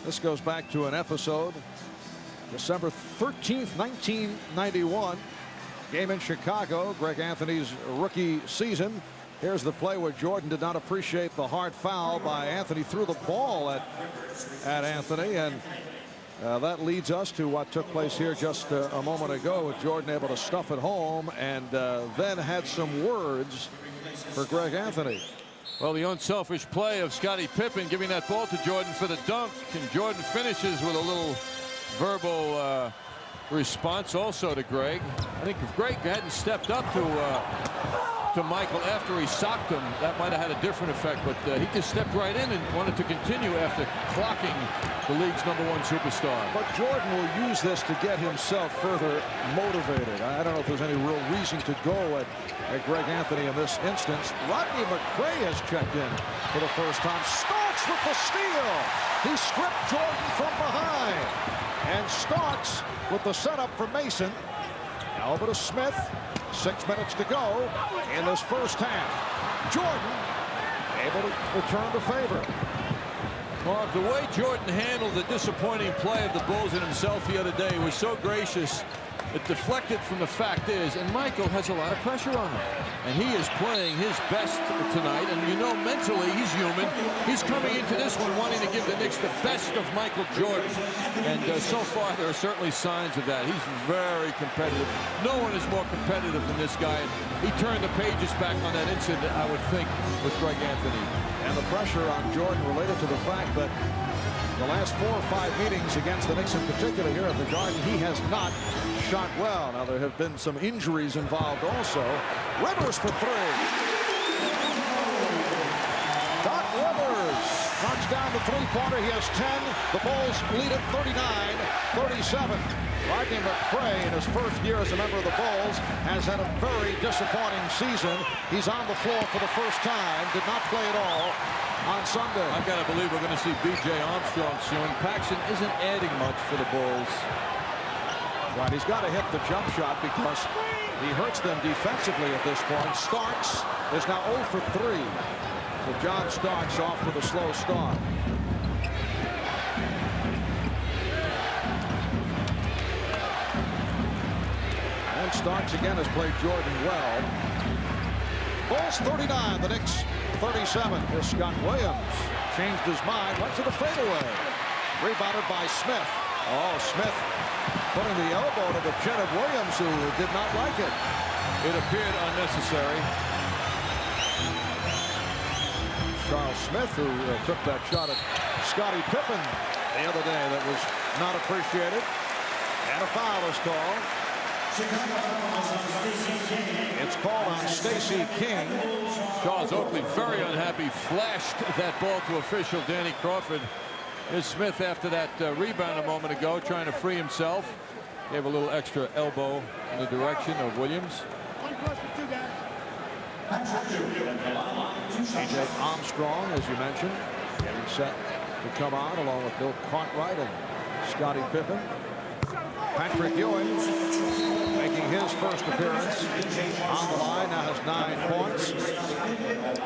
this goes back to an episode, December 13th, 1991. Game in Chicago, Greg Anthony's rookie season. Here's the play where Jordan did not appreciate the hard foul by Anthony, threw the ball at Anthony, and that leads us to what took place here just a moment ago, with Jordan able to stuff it home and then had some words for Greg Anthony. Well, the unselfish play of Scottie Pippen giving that ball to Jordan for the dunk, and Jordan finishes with a little verbal response also to Greg. I think if Greg hadn't stepped up to Michael after he socked him, that might have had a different effect, but he just stepped right in and wanted to continue after clocking the league's #1 superstar. But Jordan will use this to get himself further motivated. I don't know if there's any real reason to go at Greg Anthony in this instance. Rodney McRae has checked in for the first time. Starks with the steal. He stripped Jordan from behind. And Starks with the setup for Mason. Now over to Smith. 6 minutes to go in this first half. Jordan able to return the favor. Well, the way Jordan handled the disappointing play of the Bulls and himself the other day was so gracious. It deflected from the fact is, and Michael has a lot of pressure on him. And he is playing his best tonight. And you know, mentally, he's human. He's coming into this one wanting to give the Knicks the best of Michael Jordan. And so far, there are certainly signs of that. He's very competitive. No one is more competitive than this guy. He turned the pages back on that incident, I would think, with Greg Anthony. And the pressure on Jordan related to the fact that the last 4 or 5 meetings against the Knicks in particular here at the Garden, he has not shot well. Now there have been some injuries involved also. Rivers for 3. Doc Rivers knocks down the 3-pointer. He has 10. The Bulls lead at 39-37. Rodney McRae, in his first year as a member of the Bulls, has had a very disappointing season. He's on the floor for the first time. Did not play at all on Sunday. I've got to believe we're going to see B.J. Armstrong soon. Paxson isn't adding much for the Bulls. Right, he's got to hit the jump shot because he hurts them defensively at this point. Starks is now 0 for 3. So John Starks off with a slow start. And Starks again has played Jordan well. Bulls 39, the Knicks 37. Here's Scott Williams. changed his mind, went to the fadeaway. Rebounded by Smith. Oh, Smith putting the elbow to the chin of Williams, who did not like it. It appeared unnecessary. Charles Smith, who took that shot at Scottie Pippen the other day that was not appreciated. And a foul is called. It's called on Stacey King. Charles Oakley very unhappy, flashed that ball to official Danny Crawford. Here's Smith after that rebound a moment ago, trying to free himself. Gave a little extra elbow in the direction of Williams. A.J. Armstrong, as you mentioned, getting set to come on along with Bill Cartwright and Scottie Pippen. Patrick Ewing making his first appearance on the line, now has 9 points.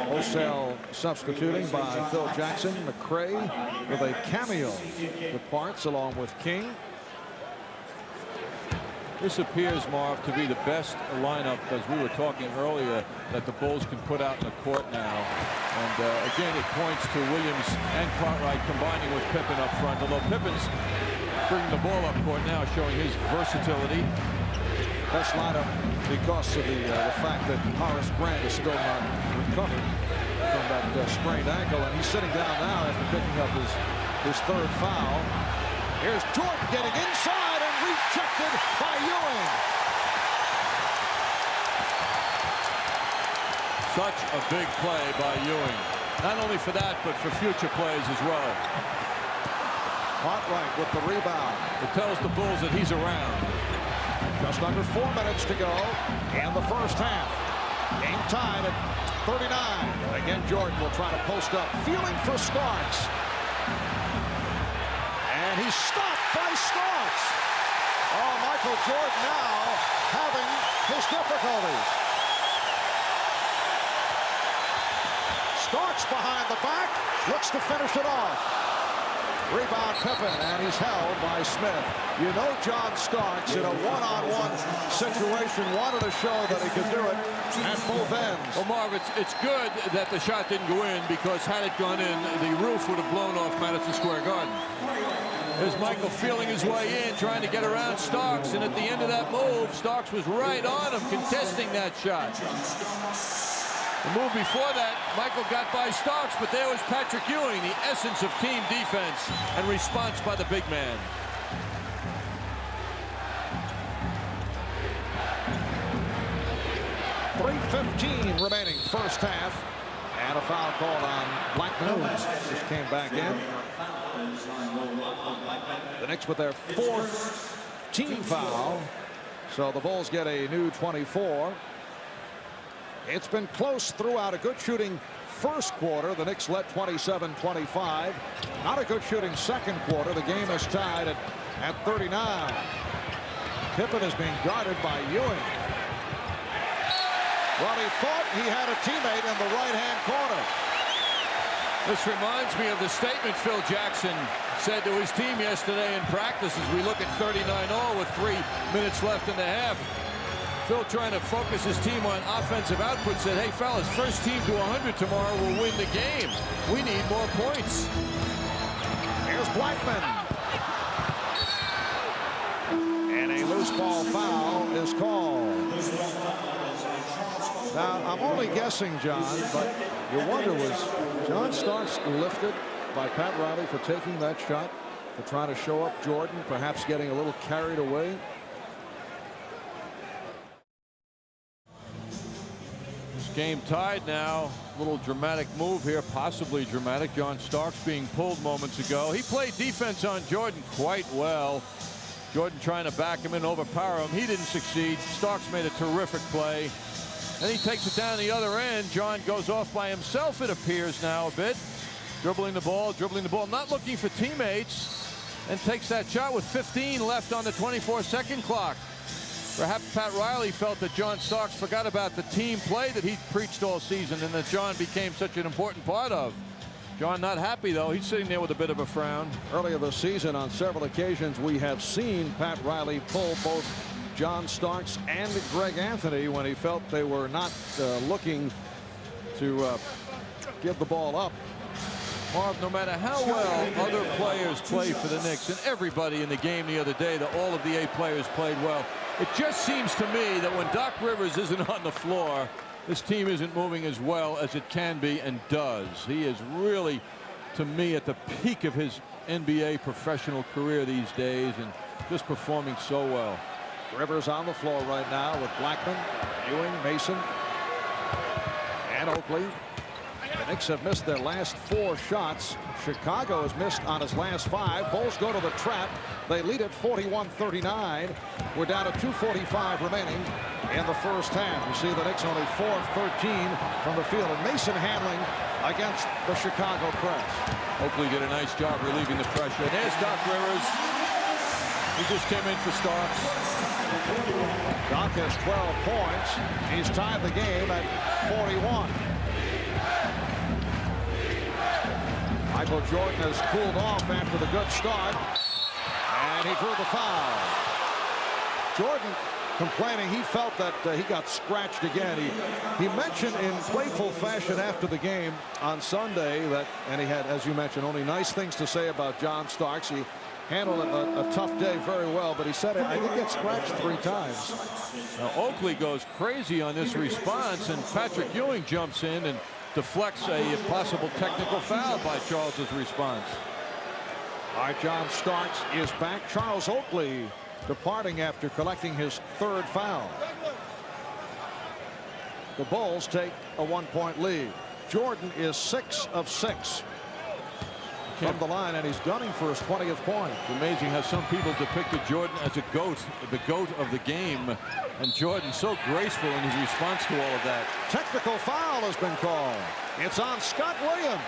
Wholesale substituting by Phil Jackson. McCray with a cameo departs along with King. This appears, Marv, to be the best lineup, as we were talking earlier, that the Bulls can put out in the court now. And again, it points to Williams and Cartwright combining with Pippen up front, although Pippen's bringing the ball up court now, showing his versatility. Best lineup because of the fact that Horace Grant is still not recovered from that sprained ankle, and he's sitting down now after picking up his 3rd foul. Here's Jordan getting inside and rejected by Ewing. Such a big play by Ewing. Not only for that, but for future plays as well. Cartwright with the rebound. It tells the Bulls that he's around. Just under 4 minutes to go in the first half. Game tied at 39. Again, Jordan will try to post up, feeling for Starks. And he's stopped by Starks. Oh, Michael Jordan now having his difficulties. Starks behind the back, looks to finish it off. Rebound Pippen, and he's held by Smith. You know John Starks in a one-on-one situation wanted to show that he could do it at both ends. Well, Marv, it's good that the shot didn't go in, because had it gone in, the roof would have blown off Madison Square Garden. There's Michael feeling his way in, trying to get around Starks, and at the end of that move, Starks was right on him, contesting that shot. The move before that, Michael got by Starks, but there was Patrick Ewing, the essence of team defense and response by the big man. .3:15 remaining first half. And a foul called on Blackman. Just came back in. The Knicks with their 4th team foul. So the Bulls get a new 24. It's been close throughout. A good shooting first quarter. The Knicks led 27-25. Not a good shooting second quarter. The game is tied at 39. Pippen is being guarded by Ewing. Well, he thought he had a teammate in the right-hand corner. This reminds me of the statement Phil Jackson said to his team yesterday in practice as we look at 39-all with 3 minutes left in the half. Phil, trying to focus his team on offensive output, said, hey, fellas, first team to 100 tomorrow will win the game. We need more points. Here's Blackman. And a loose ball foul is called. Now, I'm only guessing, John, but you wonder, was John Starks lifted by Pat Riley for taking that shot, for trying to show up Jordan, perhaps getting a little carried away? Game tied now. Little dramatic move here, possibly dramatic. John Starks being pulled moments ago. He played defense on Jordan quite well. Jordan trying to back him in, overpower him. He didn't succeed. Starks made a terrific play. Then he takes it down the other end. John goes off by himself, it appears now a bit. Dribbling the ball, not looking for teammates, and takes that shot with 15 left on the 24-second clock. Perhaps Pat Riley felt that John Starks forgot about the team play that he preached all season and that John became such an important part of. John not happy, though. He's sitting there with a bit of a frown. Earlier this season, on several occasions, we have seen Pat Riley pull both John Starks and Greg Anthony when he felt they were not looking to give the ball up. Marv, no matter how well other players play for the Knicks, and everybody in the game the other day, all of the 8 players played well, it just seems to me that when Doc Rivers isn't on the floor, this team isn't moving as well as it can be and does. He is really, to me, at the peak of his NBA professional career these days and just performing so well. Rivers on the floor right now with Blackman, Ewing, Mason, and Oakley. The Knicks have missed their last 4 shots. Chicago has missed on his last 5. Bulls go to the trap. They lead at 41-39. We're down to 2:45 remaining in the first half. You see the Knicks only 4 of 13 from the field. And Mason handling against the Chicago press. Oakley did a nice job relieving the pressure. And there's Doc Rivers. He just came in for Starks. Doc has 12 points. He's tied the game at 41. Michael Jordan has cooled off after the good start, and he drew the foul. Jordan complaining he felt that he got scratched again. He mentioned in playful fashion after the game on Sunday that, and he had, as you mentioned, only nice things to say about John Starks. He handled a tough day very well, but he said I did get scratched 3 times. Now Oakley goes crazy on this response, and Patrick Ewing jumps in and deflects a possible technical foul by Charles's response. All right, John Starks is back. Charles Oakley departing after collecting his 3rd foul. The Bulls take a 1-point lead. Jordan is 6 of 6 from the line, and he's gunning for his 20th point. It's amazing how some people depicted Jordan as a GOAT, the GOAT of the game, and Jordan so graceful in his response to all of that. Technical foul has been called. It's on Scott Williams.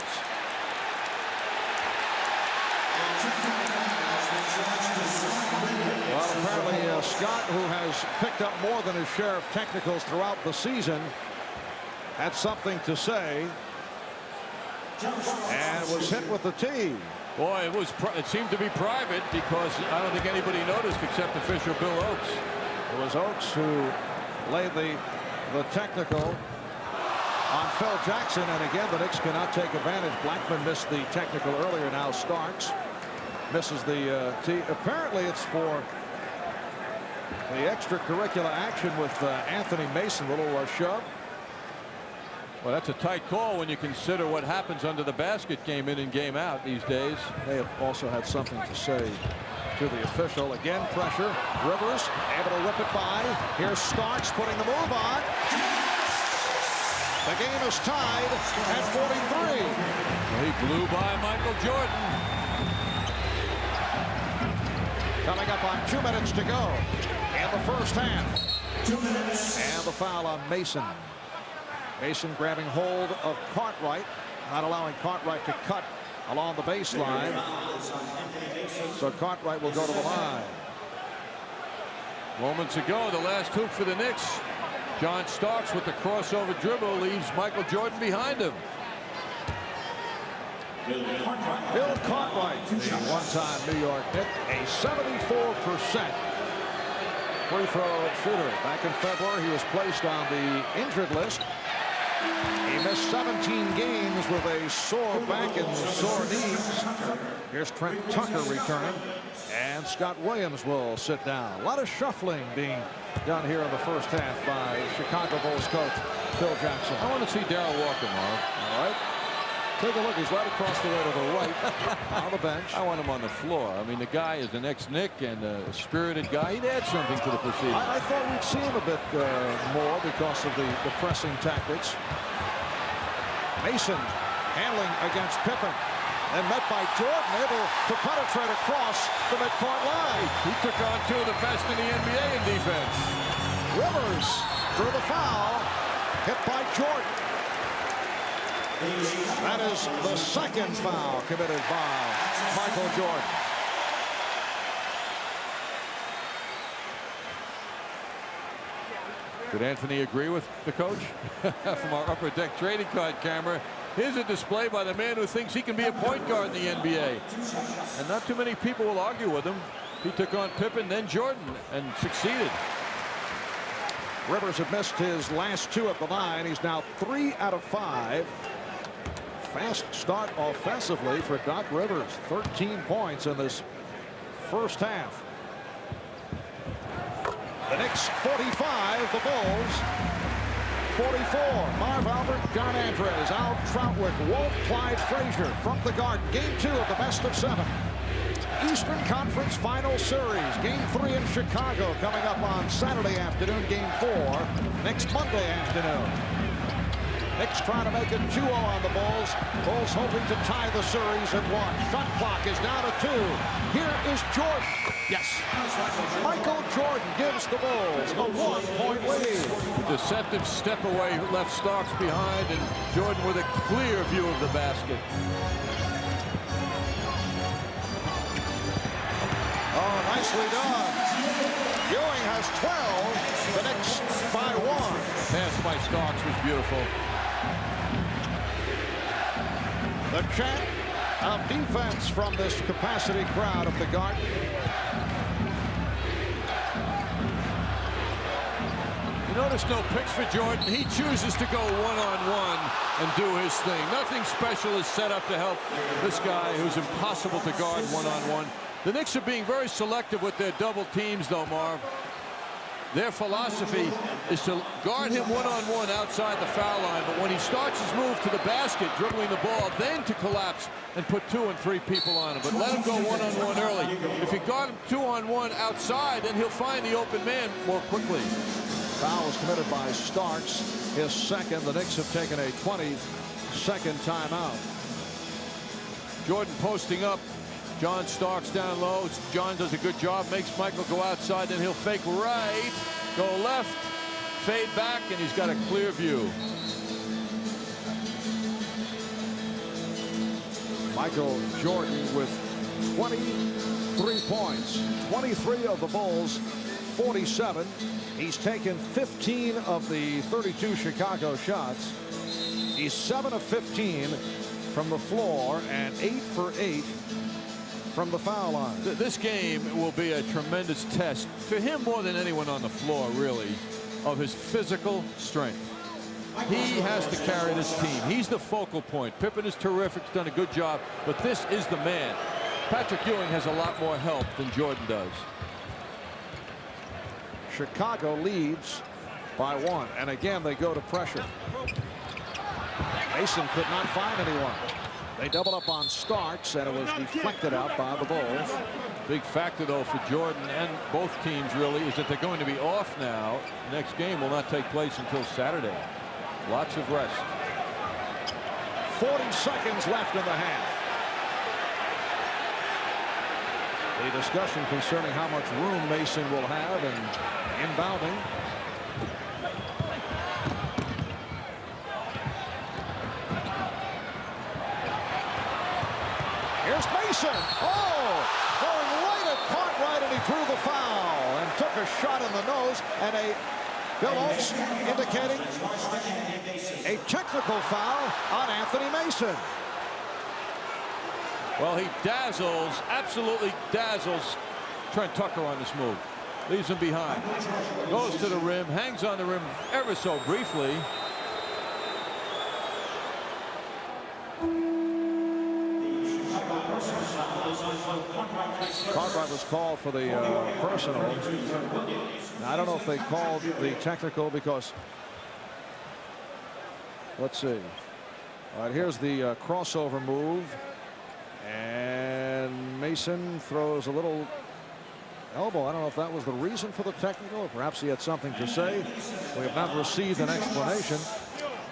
Well, apparently Scott, who has picked up more than his share of technicals throughout the season, had something to say. And was hit with the tee. Boy, it seemed to be private because I don't think anybody noticed except official Bill Oakes. It was Oakes who laid the technical on Phil Jackson, and again the Knicks cannot take advantage. Blackman missed the technical earlier. Now Starks misses the tee. Apparently it's for the extracurricular action with Anthony Mason. Little shove. Well, that's a tight call when you consider what happens under the basket game in and game out these days. They have also had something to say to the official. Again, pressure. Rivers able to rip it by. Here's Starks putting the move on. The game is tied at 43. Well, he blew by Michael Jordan. Coming up on 2 minutes to go in the first half. 2 minutes. And the foul on Mason. Mason grabbing hold of Cartwright, not allowing Cartwright to cut along the baseline. So Cartwright will go to the line. Moments ago, the last hoop for the Knicks. John Starks with the crossover dribble leaves Michael Jordan behind him. Bill Cartwright, the one-time New York Knick, a 74% free throw shooter. Back in February, he was placed on the injured list. He missed 17 games with a sore back and sore knees. Here's Trent Tucker returning, and Scott Williams will sit down. A lot of shuffling being done here in the first half by Chicago Bulls coach Phil Jackson. I want to see Darryl Walker, Marv. All right. Take a look. He's right across the way to the right on the bench. I want him on the floor. I mean, the guy is an ex-Knick and a spirited guy. He'd add something to the proceedings. I thought we'd see him a bit more because of the pressing tactics. Mason handling against Pippen and met by Jordan, able to penetrate across the midcourt line. He took on 2 of the best in the NBA in defense. Rivers drew the foul, hit by Jordan. That is the 2nd foul committed by Michael Jordan. Did Anthony agree with the coach? From our upper deck trading card camera, here's a display by the man who thinks he can be a point guard in the NBA. And not too many people will argue with him. He took on Pippen, then Jordan, and succeeded. Rivers had missed his last 2 at the line. He's now 3 out of 5 fast start offensively for Doc Rivers. 13 points in this first half. The Knicks 45, the Bulls 44. Marv Albert, John Andres, Al Troutwick, Walt Clyde Frazier from the Garden. Game 2 of the best of 7. Eastern Conference Final Series. Game 3 in Chicago coming up on Saturday afternoon. Game 4 next Monday afternoon. Knicks trying to make it 2-0 on the Bulls. Bulls hoping to tie the series at 1. Shot clock is down to 2. Here is Jordan. Yes. Michael Jordan gives the Bulls a 1-point lead. The deceptive step away left Starks behind, and Jordan with a clear view of the basket. Oh, nicely done. Ewing has 12. The Knicks by 1. Pass by Starks was beautiful. The chant of defense from this capacity crowd of the Garden. You notice no picks for Jordan. He chooses to go one-on-one and do his thing. Nothing special is set up to help this guy who's impossible to guard one-on-one. The Knicks are being very selective with their double teams, though, Marv. Their philosophy is to guard him one-on-one outside the foul line, but when he starts his move to the basket, dribbling the ball, then to collapse and put 2 and 3 people on him. But let him go one-on-one early. If you guard him 2-on-1 outside, then he'll find the open man more quickly. Foul was committed by Starks, his second. The Knicks have taken a 20-second timeout. Jordan posting up. John Starks down low. John does a good job, makes Michael go outside, then he'll fake right, go left, fade back, and he's got a clear view. Michael Jordan with 23 points. 23 of the Bulls' 47. He's taken 15 of the 32 Chicago shots. He's 7 of 15 from the floor and 8 for 8 from the foul line. This game will be a tremendous test to him more than anyone on the floor, really, of his physical strength. He has to carry this team. He's the focal point. Pippen is terrific, he's done a good job, but this is the man. Patrick Ewing has a lot more help than Jordan does. Chicago leads by 1, and again they go to pressure. Mason could not find anyone. They double up on Starks, and it was deflected out by the Bulls. Big factor, though, for Jordan and both teams, really, is that they're going to be off now. Next game will not take place until Saturday. Lots of rest. 40 seconds left in the half. The discussion concerning how much room Mason will have in inbounding. Here's Mason. Oh, going right at Cartwright, and he drew the foul and took a shot in the nose, and Bill Oakes indicating a technical foul on Anthony Mason. Well, he dazzles, absolutely dazzles Trent Tucker on this move. Leaves him behind. Goes to the rim, hangs on the rim ever so briefly. Cartwright was called for the personal. Now, I don't know if they called the technical because, let's see. All right, here's the crossover move. And Mason throws a little elbow. I don't know if that was the reason for the technical, or perhaps he had something to say. We have not received an explanation,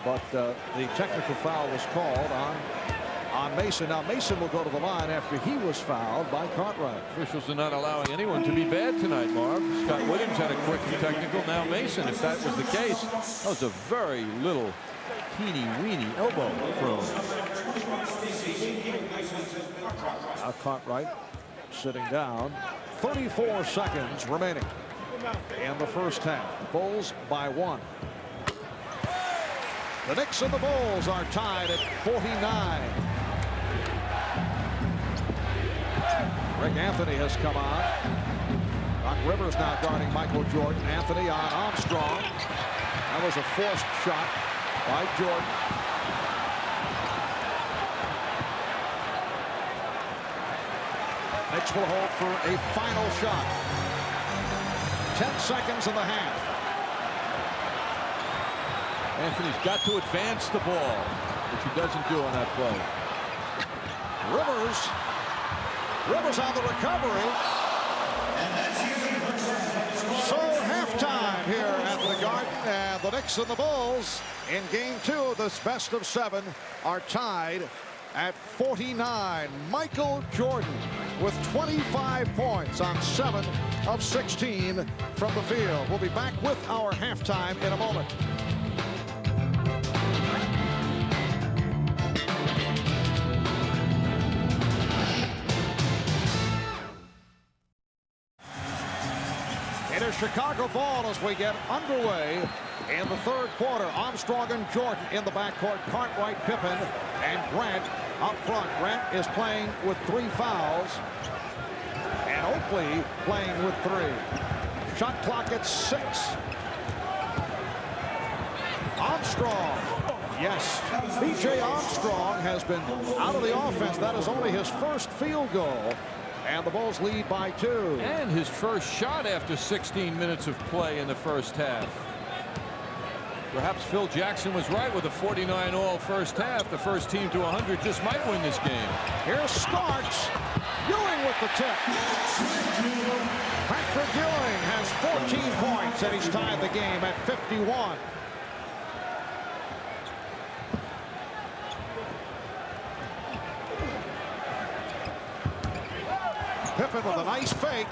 but the technical foul was called on Mason. Now Mason will go to the line after he was fouled by Cartwright. Officials are not allowing anyone to be bad tonight, Marv. Scott Williams had a quick technical. Now Mason, if that was the case, that was a very little teeny-weeny elbow throw. Now Cartwright sitting down. 34 seconds remaining in the first half. Bulls by 1. The Knicks and the Bulls are tied at 49. Rick Anthony has come on. Doc Rivers now guarding Michael Jordan. Anthony on Armstrong. That was a forced shot by Jordan. Knicks will hold for a final shot. 10 seconds in the half. Anthony's got to advance the ball, which he doesn't do on that play. Rivers on the recovery. So halftime here at the Garden, and the Knicks and the Bulls in game 2 of this best of 7 are tied at 49. Michael Jordan with 25 points on 7 of 16 from the field. We'll be back with our halftime in a moment. It is Chicago ball as we get underway in the third quarter. Armstrong and Jordan in the backcourt. Cartwright, Pippen, and Grant up front. Grant is playing with 3 fouls, and Oakley playing with 3. Shot clock at 6. Armstrong. Yes, B.J. Armstrong has been out of the offense. That is only his first field goal. And the Bulls lead by 2. And his first shot after 16 minutes of play in the first half. Perhaps Phil Jackson was right with a 49-all first half. The first team to 100 just might win this game. Here's Starks. Ewing with the tip. Patrick Ewing has 14 points, and he's tied the game at 51. Pippen with a nice fake.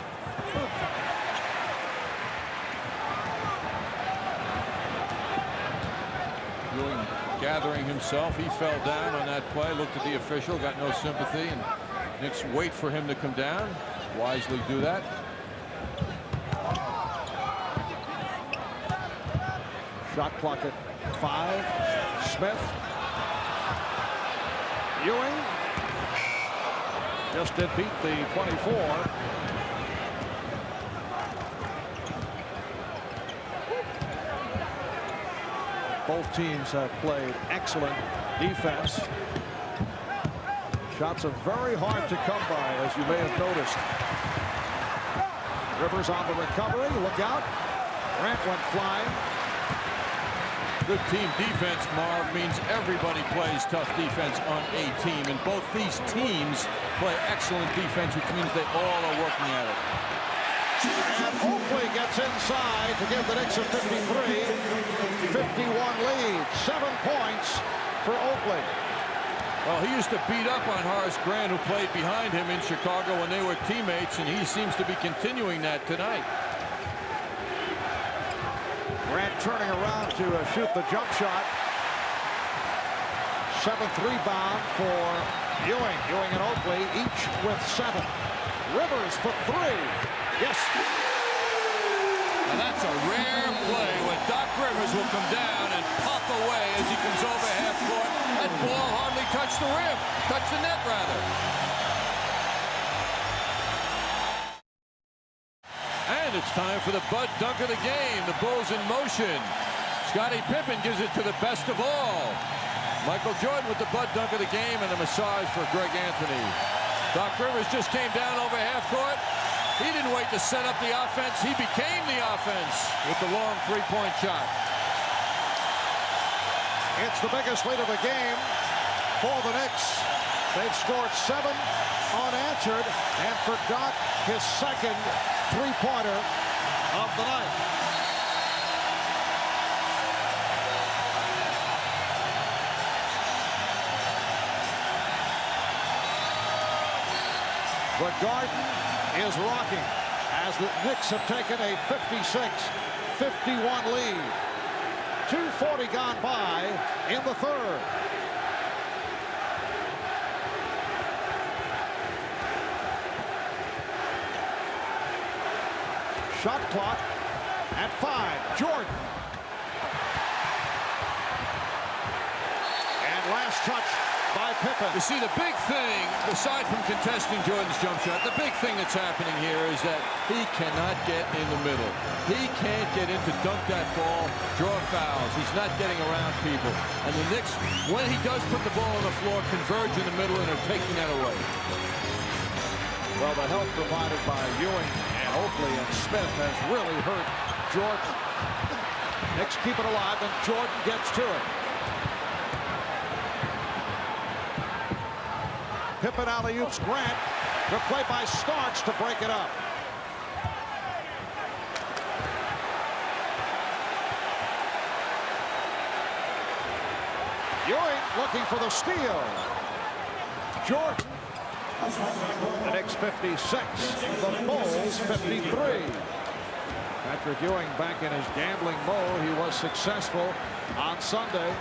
Ewing gathering himself. He fell down on that play. Looked at the official. Got no sympathy. And Knicks wait for him to come down. Wisely do that. Shot clock at 5. Smith. Ewing. Just did beat the 24. Both teams have played excellent defense. Shots are very hard to come by, as you may have noticed. Rivers on the recovery. Look out. Grant went flying. Good team defense, Marv, means everybody plays tough defense on a team. And both these teams play excellent defense, which means they all are working at it. And Oakley gets inside to give the Knicks a 53-51 lead. 7 points for Oakley. Well, he used to beat up on Horace Grant, who played behind him in Chicago when they were teammates, and he seems to be continuing that tonight. Grant turning around to shoot the jump shot. 7th rebound for Ewing. Ewing and Oakley each with 7. Rivers for 3. Yes. And that's a rare play when Doc Rivers will come down and pop away as he comes over half court. That ball hardly touched the rim. Touched the net, rather. And it's time for the Bud dunk of the game. The Bulls in motion. Scottie Pippen gives it to the best of all. Michael Jordan with the Bud dunk of the game and a massage for Greg Anthony. Doc Rivers just came down over half court. He didn't wait to set up the offense. He became the offense with the long 3-point shot. It's the biggest lead of the game for the Knicks. They've scored 7 unanswered and forgot his second 3-pointer of the night. The Garden is rocking as the Knicks have taken a 56-51 lead. 2:40 gone by in the third. Shot clock at 5. Jordan. And last touch by Pippen. You see, the big thing, aside from contesting Jordan's jump shot, the big thing that's happening here is that he cannot get in the middle. He can't get in to dunk that ball, draw fouls. He's not getting around people. And the Knicks, when he does put the ball on the floor, converge in the middle and are taking that away. Well, the help provided by Ewing and Oakley and Smith has really hurt Jordan. Knicks keep it alive, and Jordan gets to it. Pippen alley-oops Grant. Good play by Starks to break it up. Ewing looking for the steal. Jordan. The Knicks 56, the Bulls 53. Patrick Ewing back in his gambling mode. He was successful on Sunday.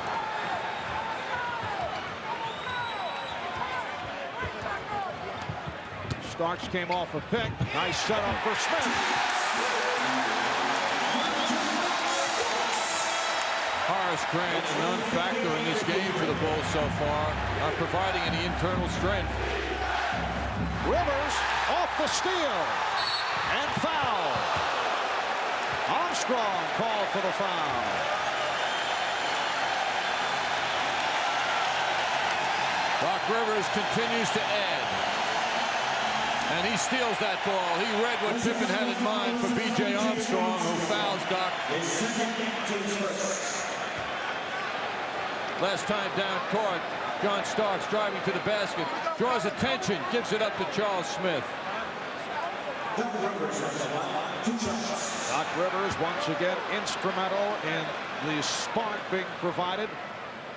Starks came off a pick. Nice setup for Smith. Horace Grant, a non-factor in this game for the Bulls so far, not providing any internal strength. Rivers off the steal and foul. Armstrong called for the foul. Doc Rivers continues to add. And he steals that ball. He read what Pippen had in mind for B.J. Armstrong, who fouls Doc. Last time down court, John Starks driving to the basket, draws attention, gives it up to Charles Smith. Doc Rivers once again instrumental in the spark being provided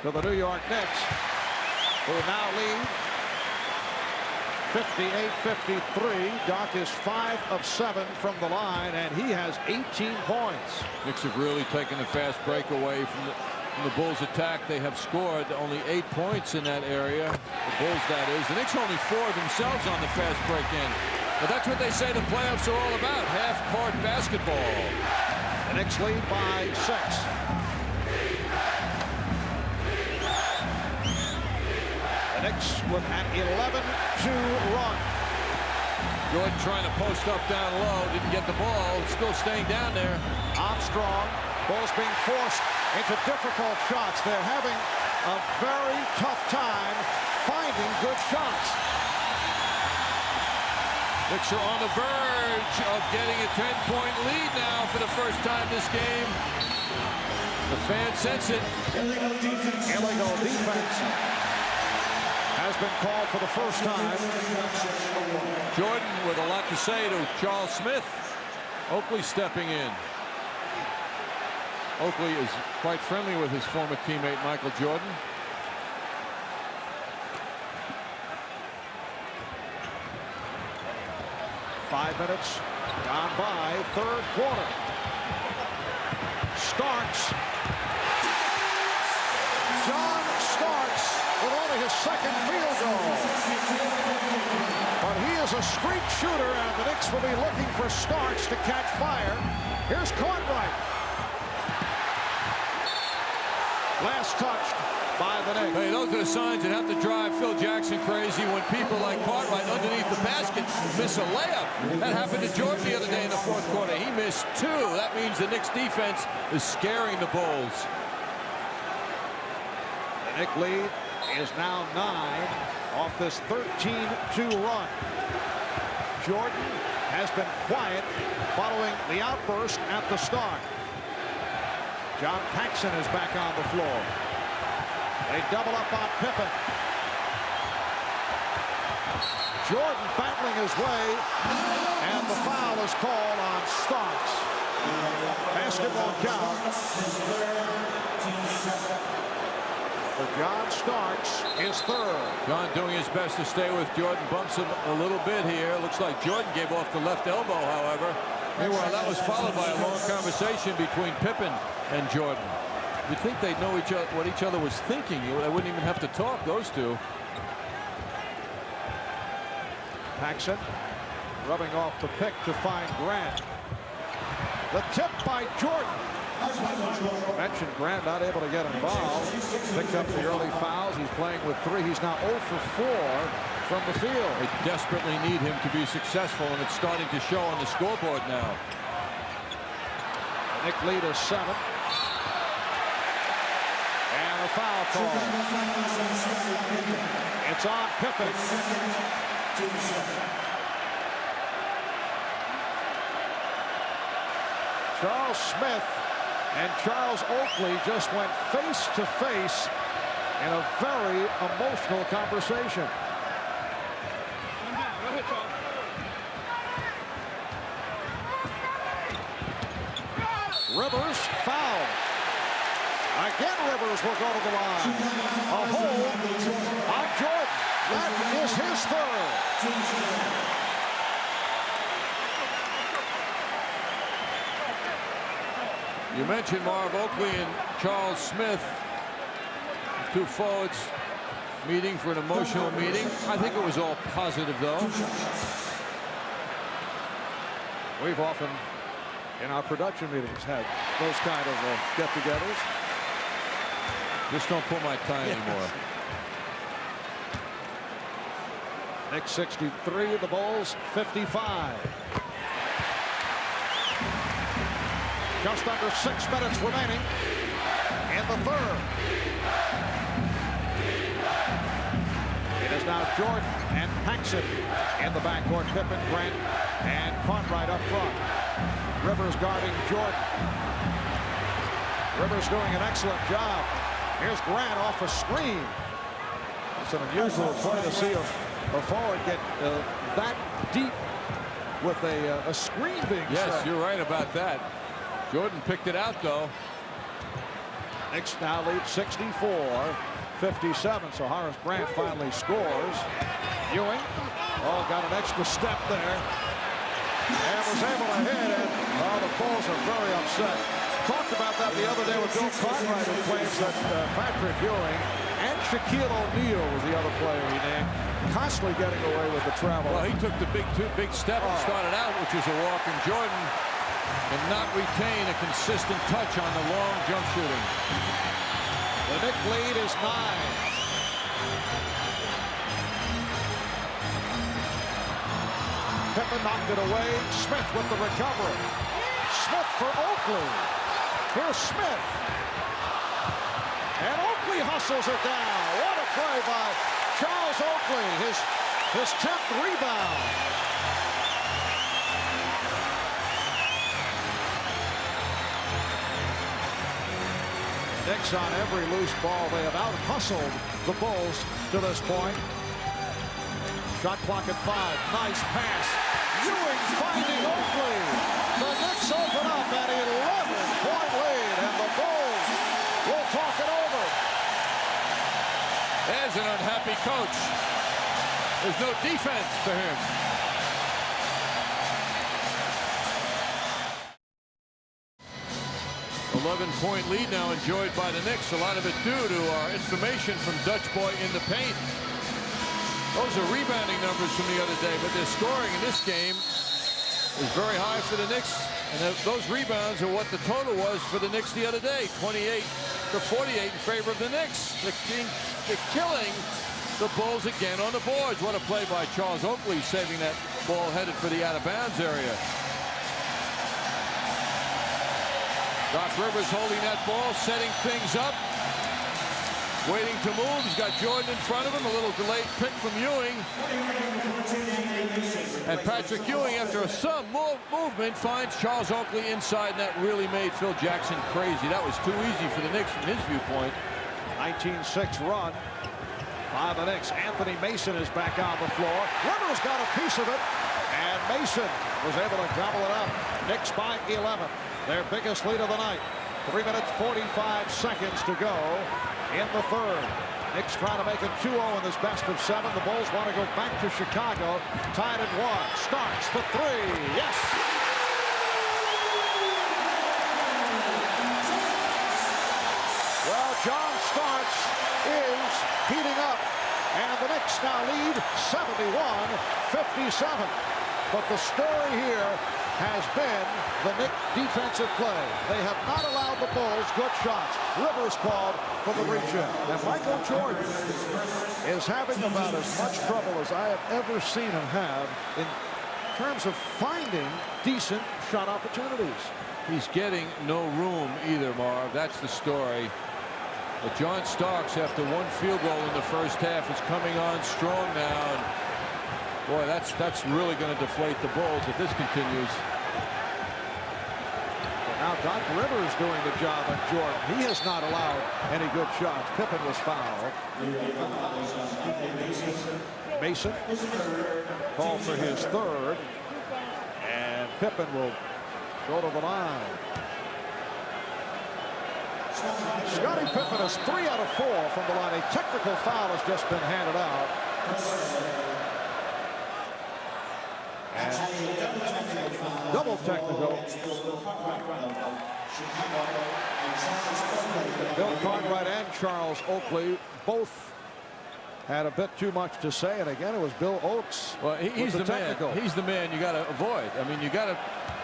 to the New York Knicks, who now lead 58-53. Doc is 5 of 7 from the line, and he has 18 points. Knicks have really taken the fast break away from the Bulls' attack. They have scored only 8 points in that area. The Bulls, that is. The Knicks only 4 themselves on the fast break in. But that's what they say the playoffs are all about, half-court basketball. The Knicks lead by 6. The Knicks with an 11-2 run. Jordan trying to post up down low, didn't get the ball, still staying down there. Armstrong, Bulls being forced into difficult shots. They're having a very tough time finding good shots. Knicks are on the verge of getting a 10-point lead now for the first time this game. The fans sense it. Illegal defense has been called for the first time. Jordan with a lot to say to Charles Smith. Oakley stepping in. Oakley is quite friendly with his former teammate Michael Jordan. Five minutes gone by, third quarter. Starks. John Starks with only his second field goal. But he is a streak shooter, and the Knicks will be looking for Starks to catch fire. Here's Cartwright. Last touched by the Knicks. Hey, those are the signs that have to drive Phil Jackson crazy when people like Cartwright underneath the basket miss a layup. That happened to Jordan the other day in the fourth quarter. He missed 2. That means the Knicks defense is scaring the Bulls. The Knicks lead is now 9 off this 13-2 run. Jordan has been quiet following the outburst at the start. John Paxson is back on the floor. They double up on Pippen. Jordan battling his way, and the foul is called on Starks. Basketball count for John Starks, his third. John doing his best to stay with Jordan. Bumps him a little bit here. Looks like Jordan gave off the left elbow, however. Meanwhile, that was followed by a long conversation between Pippen and Jordan. You'd think they'd know what each other was thinking. They wouldn't even have to talk, those two. Paxson rubbing off the pick to find Grant. The tip by Jordan. Mentioned Grant not able to get involved. Picked up the early fouls. He's playing with 3. He's now 0 for 4 from the field. They desperately need him to be successful, and it's starting to show on the scoreboard now. Knicks lead is 7. And a foul call. It's on Pippen. Charles Smith and Charles Oakley just went face to face in a very emotional conversation. Rivers foul. Again, Rivers will go to the line. A hold on Jordan. That is his third. You mentioned Marv Oakley and Charles Smith, two forwards meeting for an emotional meeting. I think it was all positive, though. We've often, in our production meetings, had those kind of get-togethers. Just don't pull my tie anymore. Knicks 63, the Bulls 55. Just under 6 minutes remaining in the third. It is now Jordan and Paxson in the backcourt. Pippen, Grant, and Cartwright up front. Rivers guarding Jordan. Rivers doing an excellent job. Here's Grant off a screen. It's an unusual play to see a forward get that deep with a screen being set. Yes, you're right about that. Jordan picked it out, though. Knicks now lead 64-57. So Horace Grant finally scores. Ewing, got an extra step there. And was able to hit it. The Bulls are very upset. Talked about that the other day with Bill Cartwright, who claims that Patrick Ewing and Shaquille O'Neal was the other player he named, constantly getting away with the travel. Well, he took the big step and started out, which was a walk, and Jordan and not retain a consistent touch on the long jump shooting. The Knicks lead is 9. Pippen knocked it away. Smith with the recovery. Smith for Oakley. Here's Smith. And Oakley hustles it down. What a play by Charles Oakley. His 10th rebound. Knicks on every loose ball. They have out-hustled the Bulls to this point. Shot clock at 5. Nice pass. Ewing finding Oakley. The Knicks open up at 11-point lead, and the Bulls will talk it over. There's an unhappy coach. There's no defense for him. Point lead now enjoyed by the Knicks. A lot of it due to our information from Dutch Boy in the paint. Those are rebounding numbers from the other day, but their scoring in this game is very high for the Knicks. And those rebounds are what the total was for the Knicks the other day, 28-48 in favor of the Knicks. They're killing the Bulls again on the boards. What a play by Charles Oakley, saving that ball headed for the out-of-bounds area. Doc Rivers holding that ball, setting things up. Waiting to move. He's got Jordan in front of him. A little delayed pick from Ewing. And Patrick Ewing, after some movement, finds Charles Oakley inside, and that really made Phil Jackson crazy. That was too easy for the Knicks from his viewpoint. 19-6 run by the Knicks. Anthony Mason is back on the floor. Rivers got a piece of it, and Mason was able to gobble it up. Knicks by 11. Their biggest lead of the night. 3 minutes, 45 seconds to go in the third. Knicks trying to make it 2-0 in this best of 7. The Bulls want to go back to Chicago. Tied at 1. Starks for 3. Yes! Well, John Starks is heating up. And the Knicks now lead 71-57. But the story here has been the Knicks defensive play. They have not allowed the Bulls good shots. Rivers called for the reach-in. And Michael Jordan is having about as much trouble as I have ever seen him have in terms of finding decent shot opportunities. He's getting no room either, Marv. That's the story. But John Starks, after one field goal in the first half, is coming on strong now. And boy, that's really going to deflate the Bulls if this continues. Now Doc Rivers doing the job on Jordan. He has not allowed any good shots. Pippen was fouled. Mason called for his third. And Pippen will go to the line. Scottie Pippen is 3 out of 4 from the line. A technical foul has just been handed out. And double technical. Bill Cartwright and Charles Oakley both had a bit too much to say, and again it was Bill Oakes. Well, he's the man. He's the man you got to avoid. I mean, you got to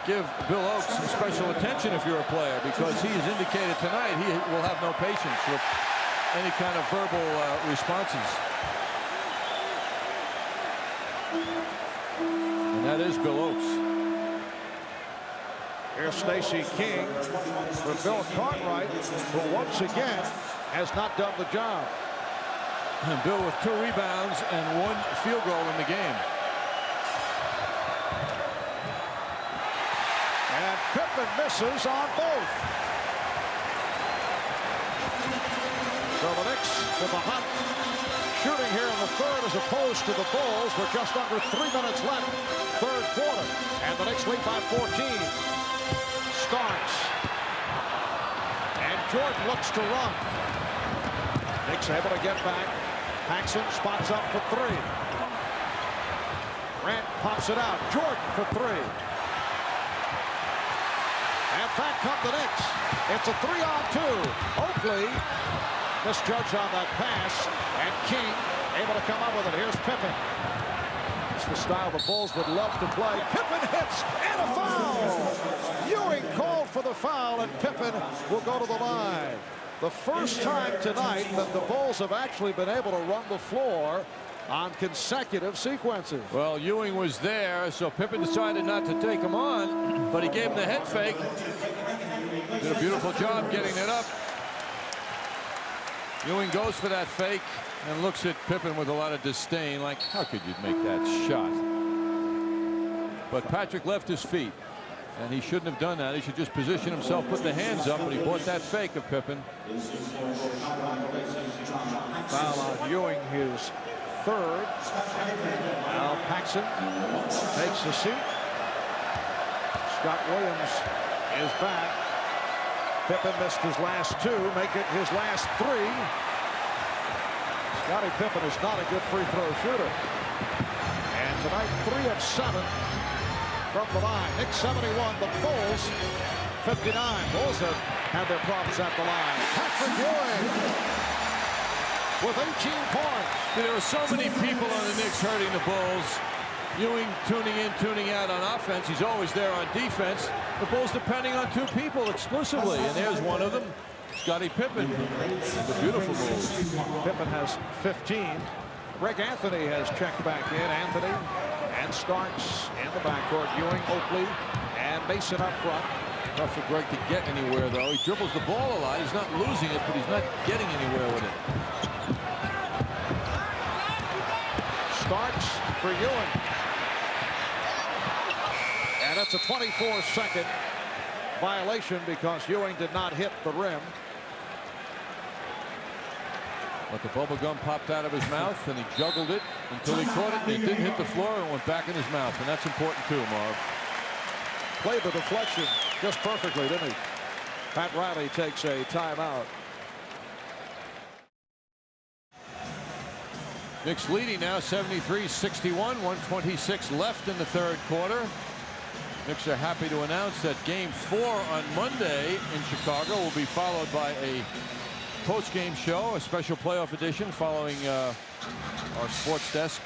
give Bill Oakes some special attention if you're a player, because he has indicated tonight he will have no patience with any kind of verbal responses. And that is Bill Oakes. Here's Stacey King for Bill Cartwright, who once again has not done the job. And Bill with 2 rebounds and 1 field goal in the game. And Pippen misses on both. So the Knicks with a hot shooting here in the third as opposed to the Bulls with just under 3 minutes left. Third quarter. And the Knicks lead by 14. Starks. And Jordan looks to run. Knicks able to get back. Paxson spots up for 3. Grant pops it out. Jordan for 3. And back come the Knicks. It's a 3-on-2. Oakley misjudged on that pass. And King able to come up with it. Here's Pippen. It's the style the Bulls would love to play. Pippen hits and a foul. Ewing called for the foul, and Pippen will go to the line. The first time tonight that the Bulls have actually been able to run the floor on consecutive sequences. Well, Ewing was there, so Pippen decided not to take him on, but he gave him the head fake. Did a beautiful job getting it up. Ewing goes for that fake and looks at Pippen with a lot of disdain, like, how could you make that shot? But Patrick left his feet, and he shouldn't have done that. He should just position himself, put the hands up, but he bought that fake of Pippen. Foul on Ewing, his third. Now Paxson takes the seat. Scott Williams is back. Pippen missed his last 2, make it his last 3. Scottie Pippen is not a good free throw shooter. And tonight 3 of 7 from the line. Knicks 71, the Bulls 59. Bulls have had their problems at the line. Patrick Ewing with 18 points. There are so many people on the Knicks hurting the Bulls. Ewing tuning in, tuning out on offense. He's always there on defense. The Bulls depending on 2 people exclusively, and there's one of them, Scottie Pippen. It's a beautiful move. Pippen has 15. Greg Anthony has checked back in. Anthony and Starks in the backcourt. Ewing, Oakley, and Mason up front. Tough for Greg to get anywhere, though. He dribbles the ball a lot. He's not losing it, but he's not getting anywhere with it. Starks for Ewing. And that's a 24-second violation because Ewing did not hit the rim. But the bubble gum popped out of his mouth, and he juggled it until he caught it, and it didn't hit the floor and went back in his mouth, and that's important too, Marv. Played the deflection just perfectly, didn't he? Pat Riley takes a timeout. Knicks leading now 73-61, 126 left in the third quarter. Knicks are happy to announce that Game 4 on Monday in Chicago will be followed by a post-game show, a special playoff edition following our sports desk,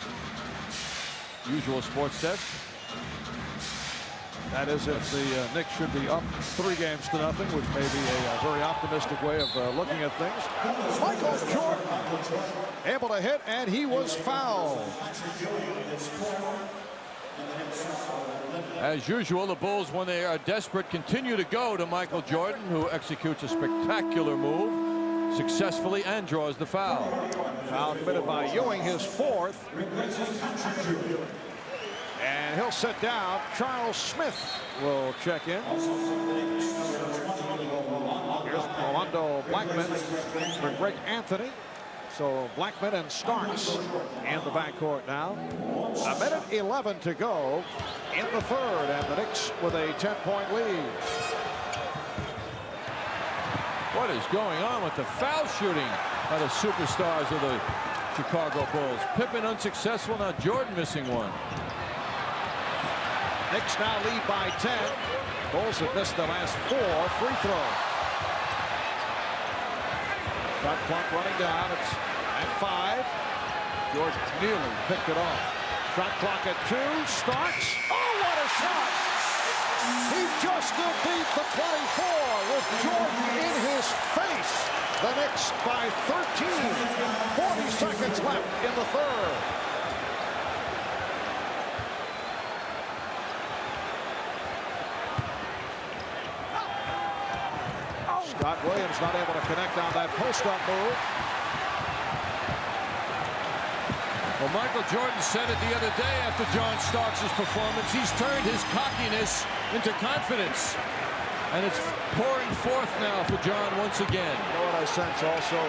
usual sports desk. That is if the Knicks should be up 3 games to nothing, which may be a very optimistic way of looking at things. Michael Jordan able to hit, and he was fouled. As usual, the Bulls, when they are desperate, continue to go to Michael Jordan, who executes a spectacular move successfully and draws the foul. Foul committed by Ewing, his 4th. And he'll sit down. Charles Smith will check in. Here's Orlando Blackman for Greg Anthony. So Blackman and Starks in the backcourt now. 1:11 to go in the third, and the Knicks with a 10-point lead. What is going on with the foul shooting by the superstars of the Chicago Bulls? Pippen unsuccessful, now Jordan missing one. Knicks now lead by 10. Bulls have missed the last 4 free throws. Shot clock running down. It's at 5. Jordan nearly picked it off. Shot clock at 2. Starks. Oh, what a shot! He just did beat the 24 with Jordan in his face. The Knicks by 13. 40 seconds left in the third. Scott Williams not able to connect on that post-up move. Well, Michael Jordan said it the other day after John Starks' performance. He's turned his cockiness into confidence. And it's pouring forth now for John once again. You know what I sense also?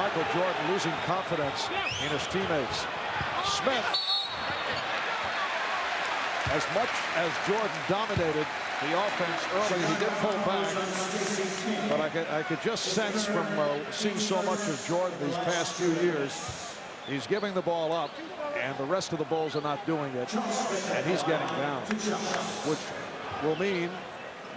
Michael Jordan losing confidence in his teammates. Smith. As much as Jordan dominated the offense early, he did pull back. But I could just sense from seeing so much of Jordan these past few years, he's giving the ball up, and the rest of the Bulls are not doing it, and he's getting down, which will mean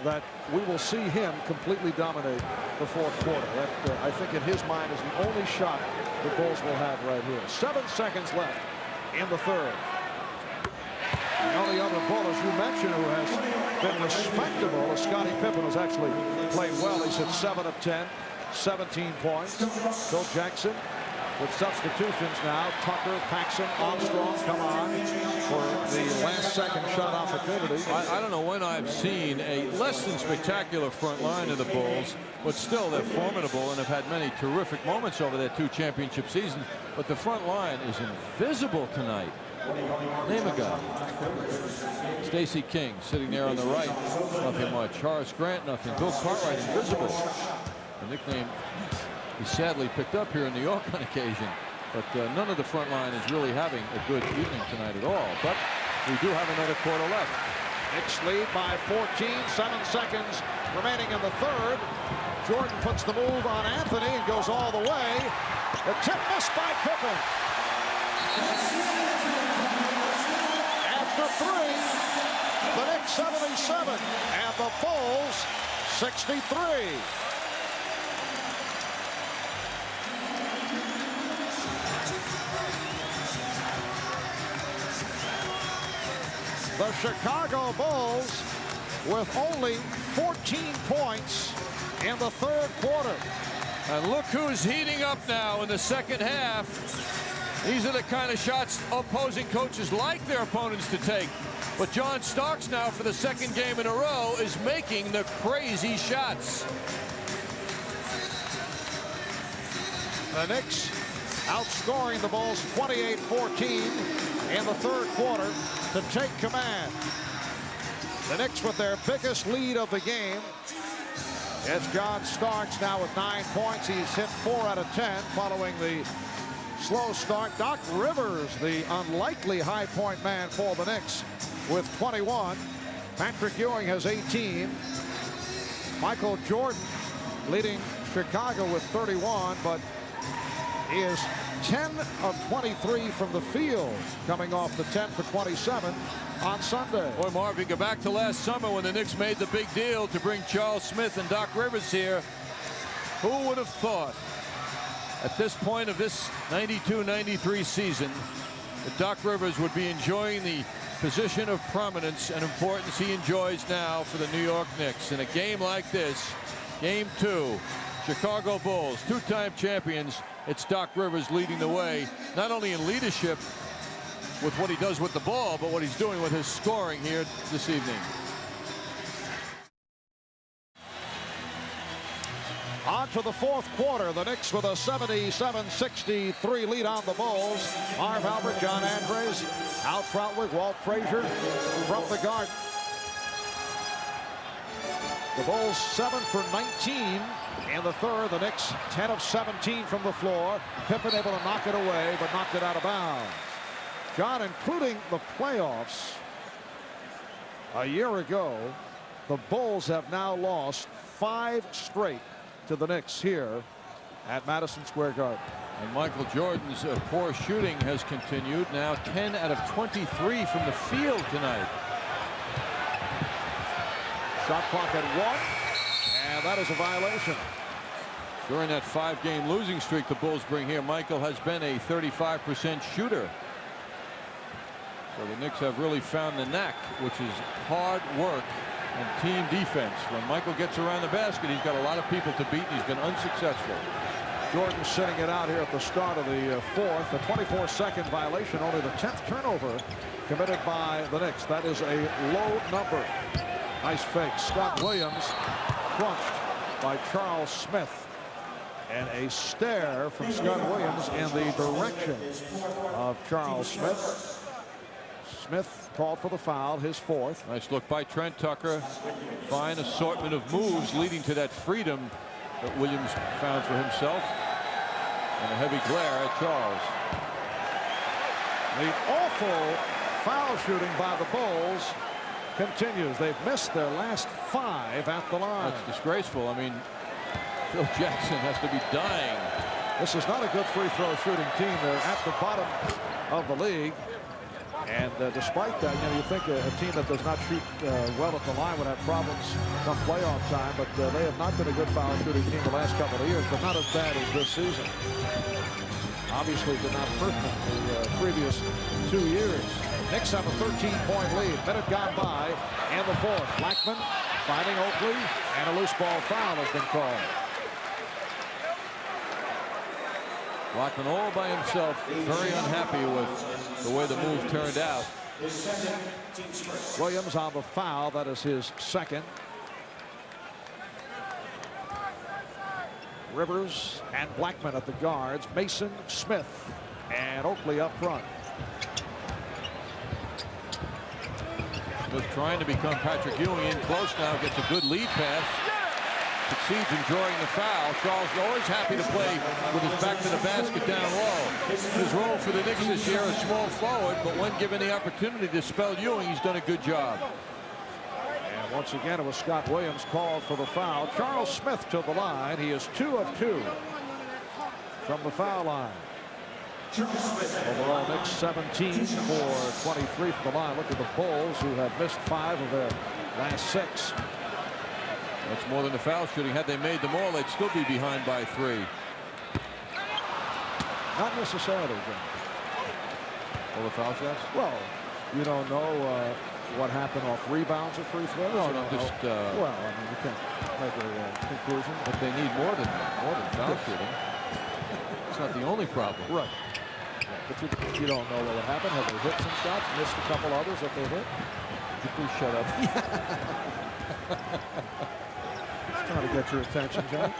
that we will see him completely dominate the fourth quarter. That, I think in his mind, is the only shot the Bulls will have right here. 7 seconds left in the third. The only other Bull, as you mentioned, who has been respectable is Scottie Pippen, who's actually played well. He's hit 7 of 10, 17 points. Phil Jackson with substitutions now. Tucker, Paxson, Armstrong come on for the last second shot opportunity. I don't know when I've seen a less than spectacular front line of the Bulls, but still they're formidable and have had many terrific moments over their 2 championship seasons. But the front line is invisible tonight. Name a guy. Stacey King sitting there on the right, nothing much. Horace Grant, nothing. Bill Cartwright, invisible. The nickname he sadly picked up here in New York on occasion. But none of the front line is really having a good evening tonight at all. But we do have another quarter left. Knicks lead by 14, 7 seconds remaining in the third. Jordan puts the move on Anthony and goes all the way. The tip missed by Pippen. After 3, the Knicks 77 and the Bulls 63. The Chicago Bulls with only 14 points in the third quarter. And look who's heating up now in the second half. These are the kind of shots opposing coaches like their opponents to take. But John Starks now, for the second game in a row, is making the crazy shots. The Knicks outscoring the Bulls 28-14 in the third quarter to take command. The Knicks with their biggest lead of the game. It's John Starks now with 9 points. He's hit 4 out of 10 following the slow start. Doc Rivers, the unlikely high point man for the Knicks, with 21. Patrick Ewing has 18. Michael Jordan leading Chicago with 31, but he is 10 of 23 from the field, coming off the 10 for 27 on Sunday. Boy, Marv, you go back to last summer when the Knicks made the big deal to bring Charles Smith and Doc Rivers here. Who would have thought at this point of this 92-93 season that Doc Rivers would be enjoying the position of prominence and importance he enjoys now for the New York Knicks in a game like this? Game 2, Chicago Bulls, 2-time champions. It's Doc Rivers leading the way, not only in leadership with what he does with the ball, but what he's doing with his scoring here this evening. On to the fourth quarter. The Knicks with a 77-63 lead on the Bulls. Marv Albert, John Andres, Al Trautwig, Walt Frazier from the Garden. The Bulls 7 for 19 in the third. The Knicks 10 of 17 from the floor. Pippen able to knock it away, but knocked it out of bounds. John, including the playoffs a year ago, the Bulls have now lost 5 straight to the Knicks here at Madison Square Garden. And Michael Jordan's poor shooting has continued. Now 10 out of 23 from the field tonight. Shot clock at 1, and that is a violation. During that 5-game losing streak the Bulls bring here, Michael has been a 35% shooter. So the Knicks have really found the knack, which is hard work and team defense. When Michael gets around the basket, he's got a lot of people to beat, and he's been unsuccessful. Jordan sitting it out here at the start of the fourth. A 24-second violation, only the 10th turnover committed by the Knicks. That is a low number. Nice fake. Scott Williams crunched by Charles Smith. And a stare from Scott Williams in the direction of Charles Smith. Smith called for the foul, his fourth. Nice look by Trent Tucker. Fine assortment of moves leading to that freedom that Williams found for himself. And a heavy glare at Charles. The awful foul shooting by the Bulls continues. They've missed their last 5 at the line. That's disgraceful. I mean, Phil Jackson has to be dying. This is not a good free throw shooting team. They're at the bottom of the league. And despite that, you think a team that does not shoot well at the line would have problems come playoff time. But they have not been a good foul shooting team the last couple of years, but not as bad as this season. Obviously did not hurt them the previous 2 years. Knicks have a 13-point lead. Minute gone by in the fourth. Blackman finding Oakley, and a loose ball foul has been called. Blackman all by himself, very unhappy with the way the move turned out. Williams on the foul. That is his second. Rivers and Blackman at the guards. Mason, Smith, and Oakley up front. Smith trying to become Patrick Ewing, in close now, gets a good lead pass. Succeeds in drawing the foul. Charles always happy to play with his back to the basket down low. His role for the Knicks this year is small forward, but when given the opportunity to spell Ewing, he's done a good job. And once again, it was Scott Williams called for the foul. Charles Smith to the line. He is 2 of 2 from the foul line. Overall, Knicks 17 for 23 from the line. Look at the Bulls, who have missed 5 of their last 6. That's more than the foul shooting. Had they made them all, they'd still be behind by 3. Not necessarily, John. All the foul shots? Well, you don't know what happened off rebounds or free throws. No, just. Well, I mean, you can't make a conclusion. But they need more than foul shooting. It's not the only problem. Right. But you don't know what would happen. Have they hit some shots, missed a couple others that they hit? Could you please shut up? Trying to get your attention, John.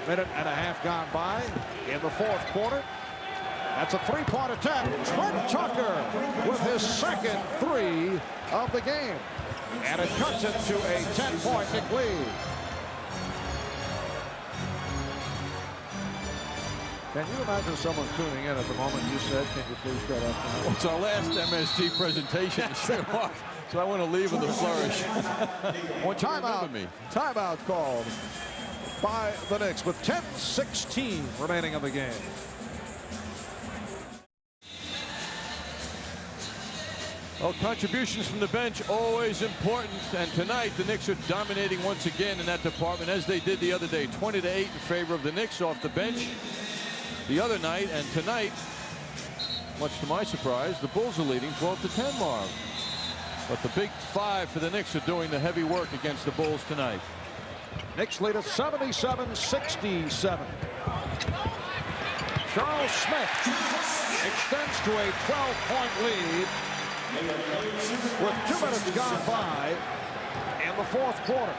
Minute and a half gone by in the fourth quarter. That's a 3-point attempt. Trent Tucker with his second 3 of the game. And it cuts it to a 10-point Knick lead. Can you imagine someone tuning in at the moment you said, can you please shut up now? Well, it's our last MST presentation. So I want to leave with a flourish. Timeout called by the Knicks with 10:16 remaining in the game. Well, contributions from the bench always important, and tonight the Knicks are dominating once again in that department, as they did the other day. 20-8 in favor of the Knicks off the bench the other night, and tonight, much to my surprise, the Bulls are leading 12-10, Marv. But the big 5 for the Knicks are doing the heavy work against the Bulls tonight. Knicks lead at 77-67. Charles Smith extends to a 12-point lead with 2 minutes gone by in the fourth quarter.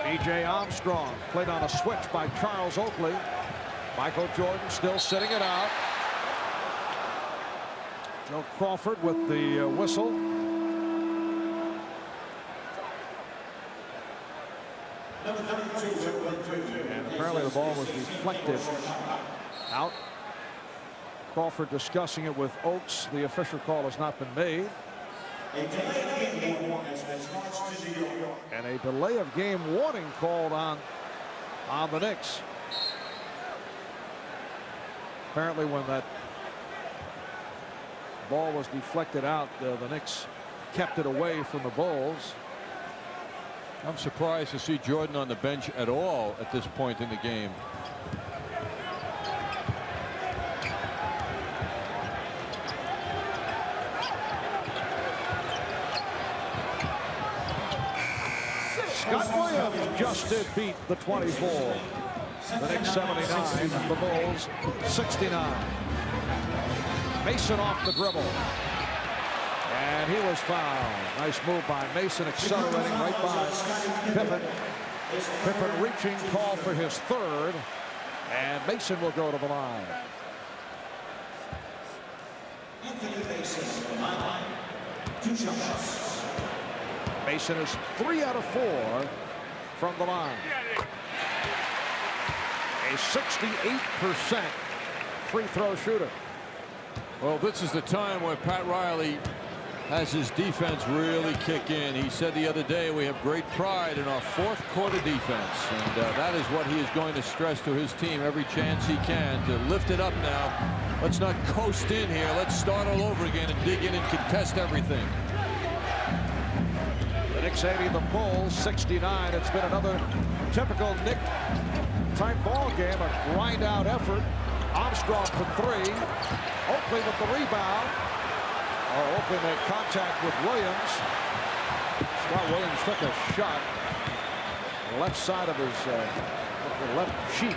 B.J. Armstrong played on a switch by Charles Oakley. Michael Jordan still sitting it out. Joe Crawford with the whistle. And apparently the ball was deflected out. Crawford discussing it with Oakes. The official call has not been made. And a delay of game warning called on the Knicks. Apparently when that ball was deflected out, the Knicks kept it away from the Bulls. I'm surprised to see Jordan on the bench at all at this point in the game. Scott Williams just did beat the 24. The Knicks 79, the Bulls 69. Mason off the dribble. And he was fouled. Nice move by Mason, accelerating right by Pippen. Pippen reaching, call for his third. And Mason will go to the line. Mason is 3 out of 4 from the line. A 68% free throw shooter. Well, this is the time where Pat Riley has his defense really kick in. He said the other day we have great pride in our fourth quarter defense, and that is what he is going to stress to his team every chance he can to lift it up now. Let's not coast in here. Let's start all over again and dig in and contest everything. The Knicks 80, the Bulls 69. It's been another typical Knick type ball game, a grind out effort. Armstrong for 3. Oakley with the rebound. Oakley made contact with Williams. Scott Williams took a shot. Left side of his left cheek.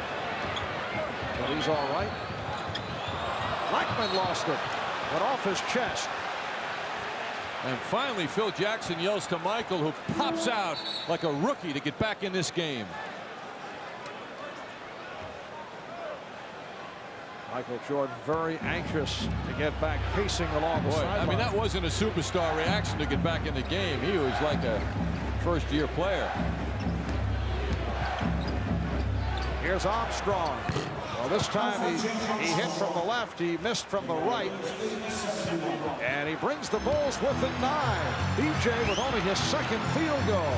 But he's all right. Blackman lost it. Went off his chest. And finally, Phil Jackson yells to Michael, who pops out like a rookie to get back in this game. Michael Jordan very anxious to get back, pacing along the sideline. I mean, that wasn't a superstar reaction to get back in the game. He was like a first-year player. Here's Armstrong. Well, this time he hit from the left. He missed from the right. And he brings the Bulls within 9. B.J. with only his second field goal.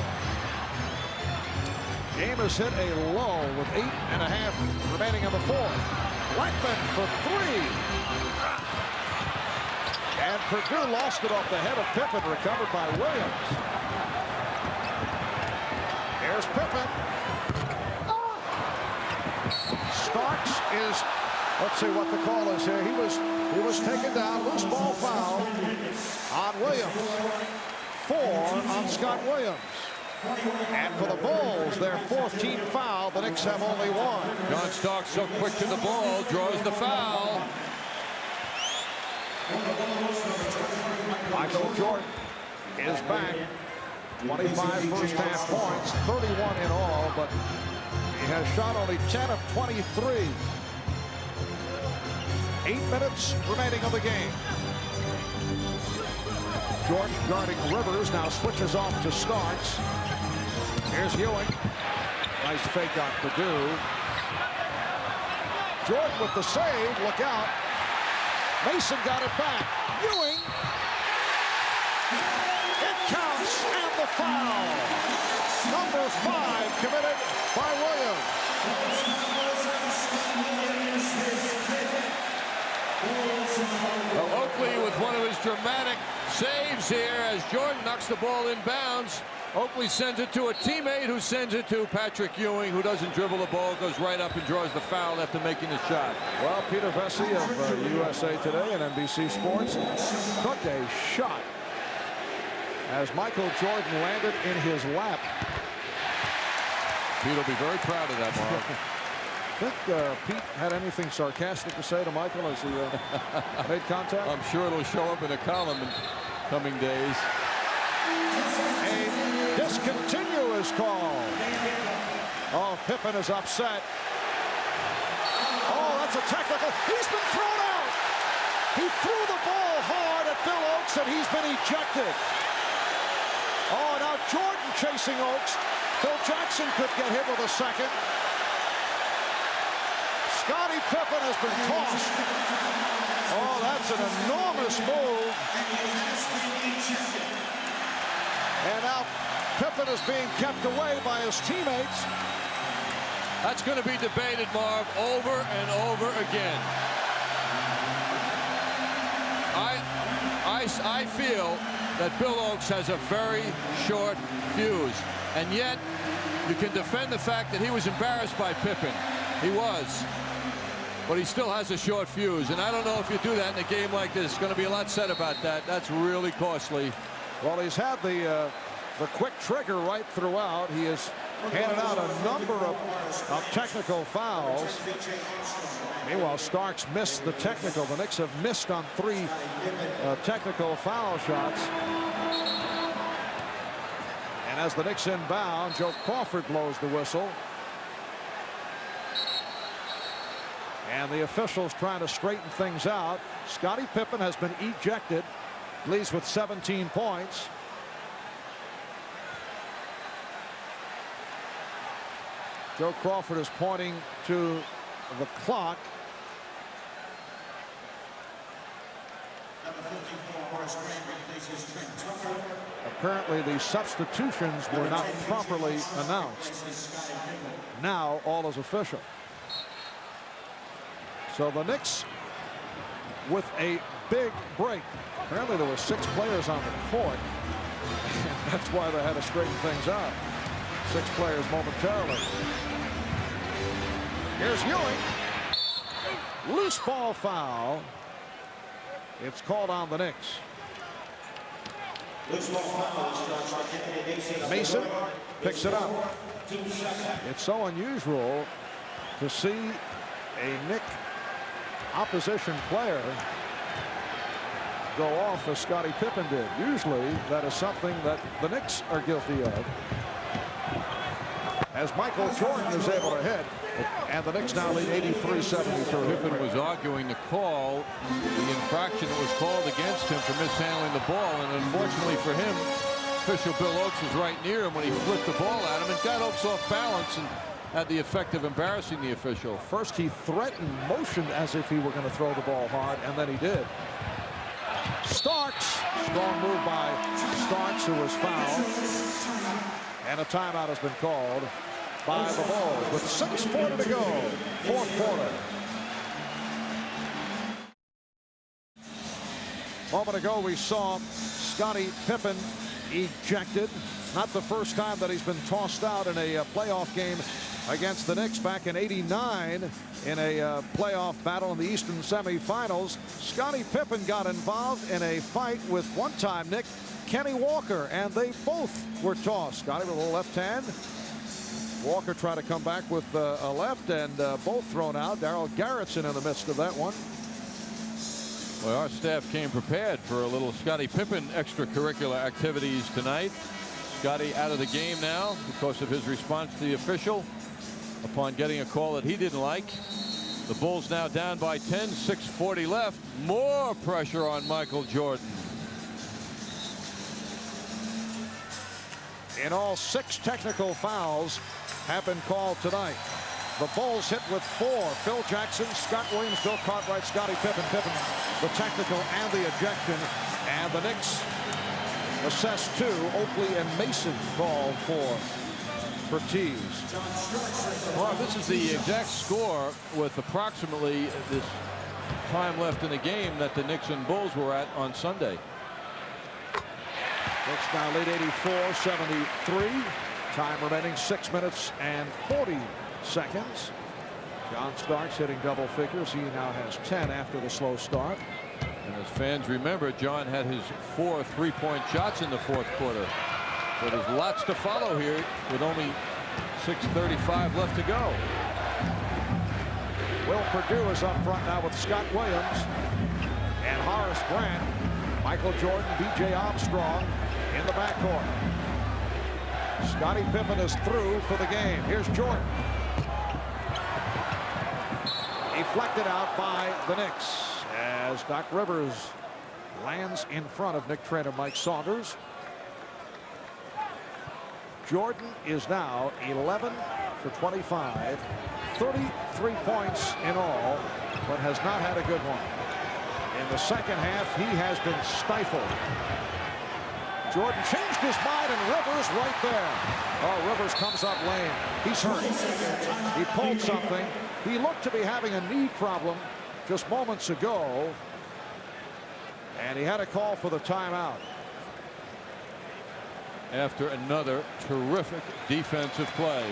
Game has hit a lull with 8.5 remaining in the fourth. Blackman for 3. And Purdue lost it off the head of Pippen, recovered by Williams. Here's Pippen. Starks is, let's see what the call is here. He was taken down, loose ball foul on Williams. 4 on Scott Williams. And for the Bulls, their 4th team foul. The Knicks have only 1. John Starks so quick to the ball, draws the foul. Michael Jordan is back. 25 first half points, 31 in all, but he has shot only 10 of 23. 8 minutes remaining of the game. Jordan guarding Rivers, now switches off to Starks. Here's Ewing. Nice fake on Purdue. Jordan with the save. Look out. Mason got it back. Ewing. It counts, and the foul. Number 5 committed by Williams. Well, Oakley with one of his dramatic saves here as Jordan knocks the ball in bounds. Oakley sends it to a teammate who sends it to Patrick Ewing, who doesn't dribble the ball, goes right up and draws the foul after making the shot. Well, Peter Vesey of USA Today and NBC Sports took a shot as Michael Jordan landed in his lap. Pete will be very proud of that, Mark. Think Pete had anything sarcastic to say to Michael as he made contact? I'm sure it'll show up in a column in coming days. A discontinuous call. Oh, Pippen is upset. Oh, that's a technical. He's been thrown out. He threw the ball hard at Bill Oakes, and he's been ejected. Oh, now Jordan chasing Oakes. Phil Jackson could get hit with a second. Scottie Pippen has been tossed. Oh, that's an enormous move. And now Pippen is being kept away by his teammates. That's going to be debated, Marv, over and over again. I feel that Bill Oakes has a very short fuse, and yet you can defend the fact that he was embarrassed by Pippen. He was. But he still has a short fuse, and I don't know if you do that in a game like this. There's going to be a lot said about that. That's really costly. Well, he's had the quick trigger right throughout. He has handed out a number of technical fouls. Meanwhile, Starks missed the technical. The Knicks have missed on 3 technical foul shots. And as the Knicks inbound, Joe Crawford blows the whistle. And the officials trying to straighten things out. Scottie Pippen has been ejected. Leads with 17 points. Joe Crawford is pointing to the clock. Apparently the substitutions were not properly announced. Now all is official. So the Knicks with a big break. Apparently there were 6 players on the court. That's why they had to straighten things out. 6 players momentarily. Here's Ewing. Loose ball foul. It's called on the Knicks. Mason picks it up. It's so unusual to see a Knick opposition player go off as Scottie Pippen did. Usually that is something that the Knicks are guilty of. As Michael Jordan is able to hit, and the Knicks now lead 83-73. Pippen was arguing the call, the infraction that was called against him for mishandling the ball, and unfortunately for him, official Bill Oakes was right near him when he flipped the ball at him and got Oakes off balance and had the effect of embarrassing the official. First he threatened, motioned as if he were going to throw the ball hard, and then he did. Starks, strong move by Starks, who was fouled, and a timeout has been called by the Bulls with 6:40 to go, 4th quarter. A moment ago we saw Scottie Pippen ejected. Not the first time that he's been tossed out in a playoff game against the Knicks back in '89 in a playoff battle in the Eastern semifinals. Scottie Pippen got involved in a fight with one-time Knick Kenny Walker, and they both were tossed. Scottie with a left hand. Walker tried to come back with a left, and both thrown out. Darryl Garrettson in the midst of that one. Well, our staff came prepared for a little Scottie Pippen extracurricular activities tonight. Scottie out of the game now because of his response to the official upon getting a call that he didn't like. The Bulls now down by 10, 6:40 left. More pressure on Michael Jordan. In all, 6 technical fouls have been called tonight. The Bulls hit with 4. Phil Jackson, Scott Williams, Bill Cartwright, Scottie Pippen. Pippen, the technical and the ejection. And the Knicks assessed 2. Oakley and Mason called for tees. Well, this is the exact score with approximately this time left in the game that the Knicks and Bulls were at on Sunday. Knicks now lead 84-73. Time remaining 6 minutes and 40 seconds. John Starks hitting double figures. He now has 10 after the slow start. And as fans remember, John had his 4 3-point shots in the 4th quarter. So there's lots to follow here with only 6:35 left to go. Will Perdue is up front now with Scott Williams and Horace Grant. Michael Jordan, B.J. Armstrong in the backcourt. Scottie Pippen is through for the game. Here's Jordan. Deflected out by the Knicks as Doc Rivers lands in front of Knicks trainer Mike Saunders. Jordan is now 11 for 25, 33 points in all, but has not had a good one. In the second half, he has been stifled. Jordan changed his mind, and Rivers right there. Oh, Rivers comes up lame. He's hurt. He pulled something. He looked to be having a knee problem just moments ago, and he had a call for the timeout. After another terrific defensive play.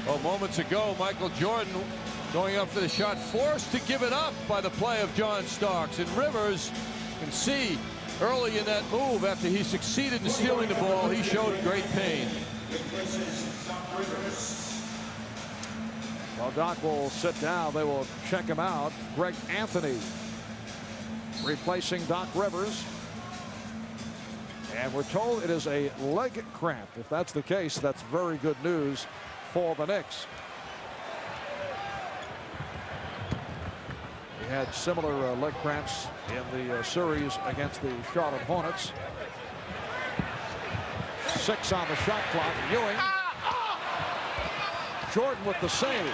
Well, moments ago, Michael Jordan going up for the shot, forced to give it up by the play of John Starks. And Rivers, can see early in that move, after he succeeded in stealing the ball, he showed great pain. Well, Doc will sit down. They will check him out. Greg Anthony replacing Doc Rivers. And we're told it is a leg cramp. If that's the case, that's very good news for the Knicks. He had similar leg cramps in the series against the Charlotte Hornets. 6 on the shot clock. Ewing. Jordan with the save.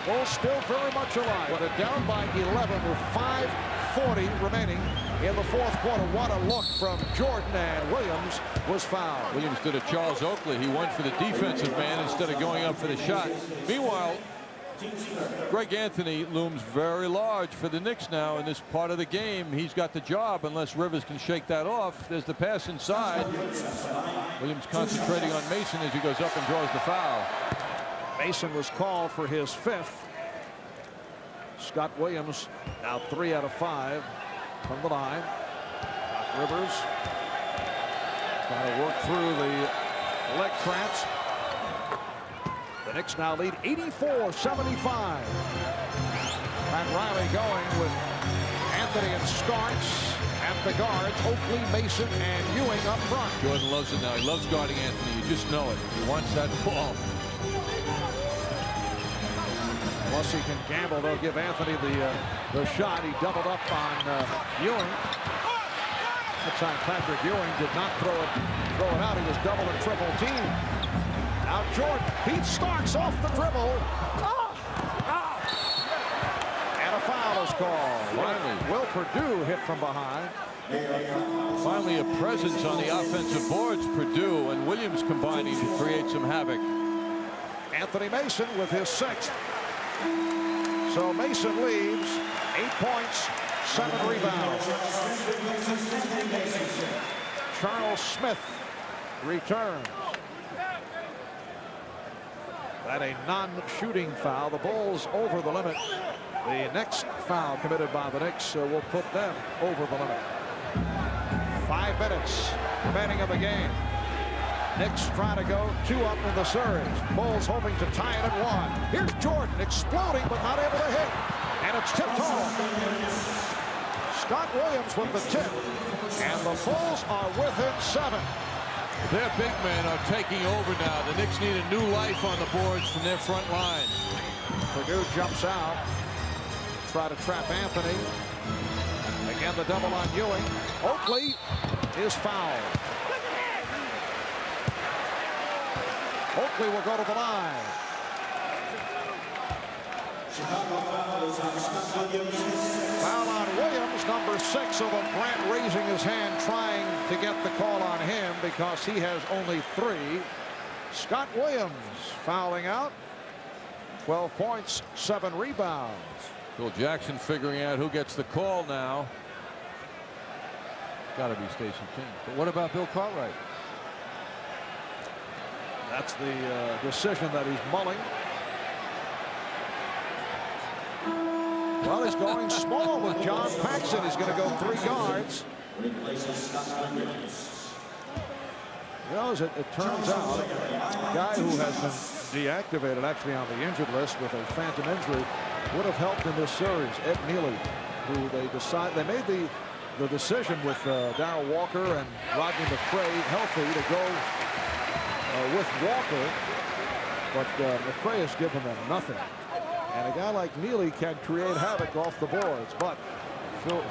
Bulls still very much alive. But down by 11 with 5:40 remaining in the fourth quarter. What a look from Jordan, and Williams was fouled. Williams did a Charles Oakley. He went for the defensive man instead of going up for the shot. Meanwhile, Greg Anthony looms very large for the Knicks now in this part of the game. He's got the job unless Rivers can shake that off. There's the pass inside. Williams concentrating on Mason as he goes up and draws the foul. Mason was called for his 5th. Scott Williams now 3 out of 5 from the line. Doc Rivers trying to work through the leg cramps. The Knicks now lead 84-75. Pat Riley going with Anthony and Starks at the guards. Oakley, Mason, and Ewing up front. Jordan loves it now. He loves guarding Anthony. You just know it. He wants that ball. Plus he can gamble. They'll give Anthony the shot. He doubled up on Ewing. That time Patrick Ewing did not throw it out. He was double and triple team. Now Jordan beats Starks off the dribble. And a foul is called. Finally. Will Perdue hit from behind. Finally a presence on the offensive boards. Perdue and Williams combining to create some havoc. Anthony Mason with his 6th. So Mason leaves 8 points, 7 rebounds. Charles Smith returns. That a non-shooting foul. The Bulls over the limit. The next foul committed by the Knicks will put them over the limit. 5 minutes remaining of the game. Knicks trying to go 2 up in the series. Bulls hoping to tie it at 1. Here's Jordan exploding but not able to hit. And it's tipped home. Scott Williams with the tip. And the Bulls are within 7. Their big men are taking over now. The Knicks need a new life on the boards from their front line. Perdue jumps out. Try to trap Anthony. Again the double on Ewing. Oakley is fouled. Oakley will go to the line. Foul on Williams, number 6, although Grant raising his hand trying to get the call on him because he has only 3. Scott Williams fouling out. 12 points, 7 rebounds. Phil Jackson figuring out who gets the call now. Got to be Stacey King. But what about Bill Cartwright? That's the decision that he's mulling. Well, he's going small with John Paxson. He's going to go 3 guards. You know, as it turns out, a guy who has been deactivated actually on the injured list with a phantom injury, would have helped in this series. Ed Neely, who they made the decision with Darrell Walker and Rodney McRae healthy to go with Walker, but McRae has given them nothing. And a guy like Neely can create havoc off the boards, but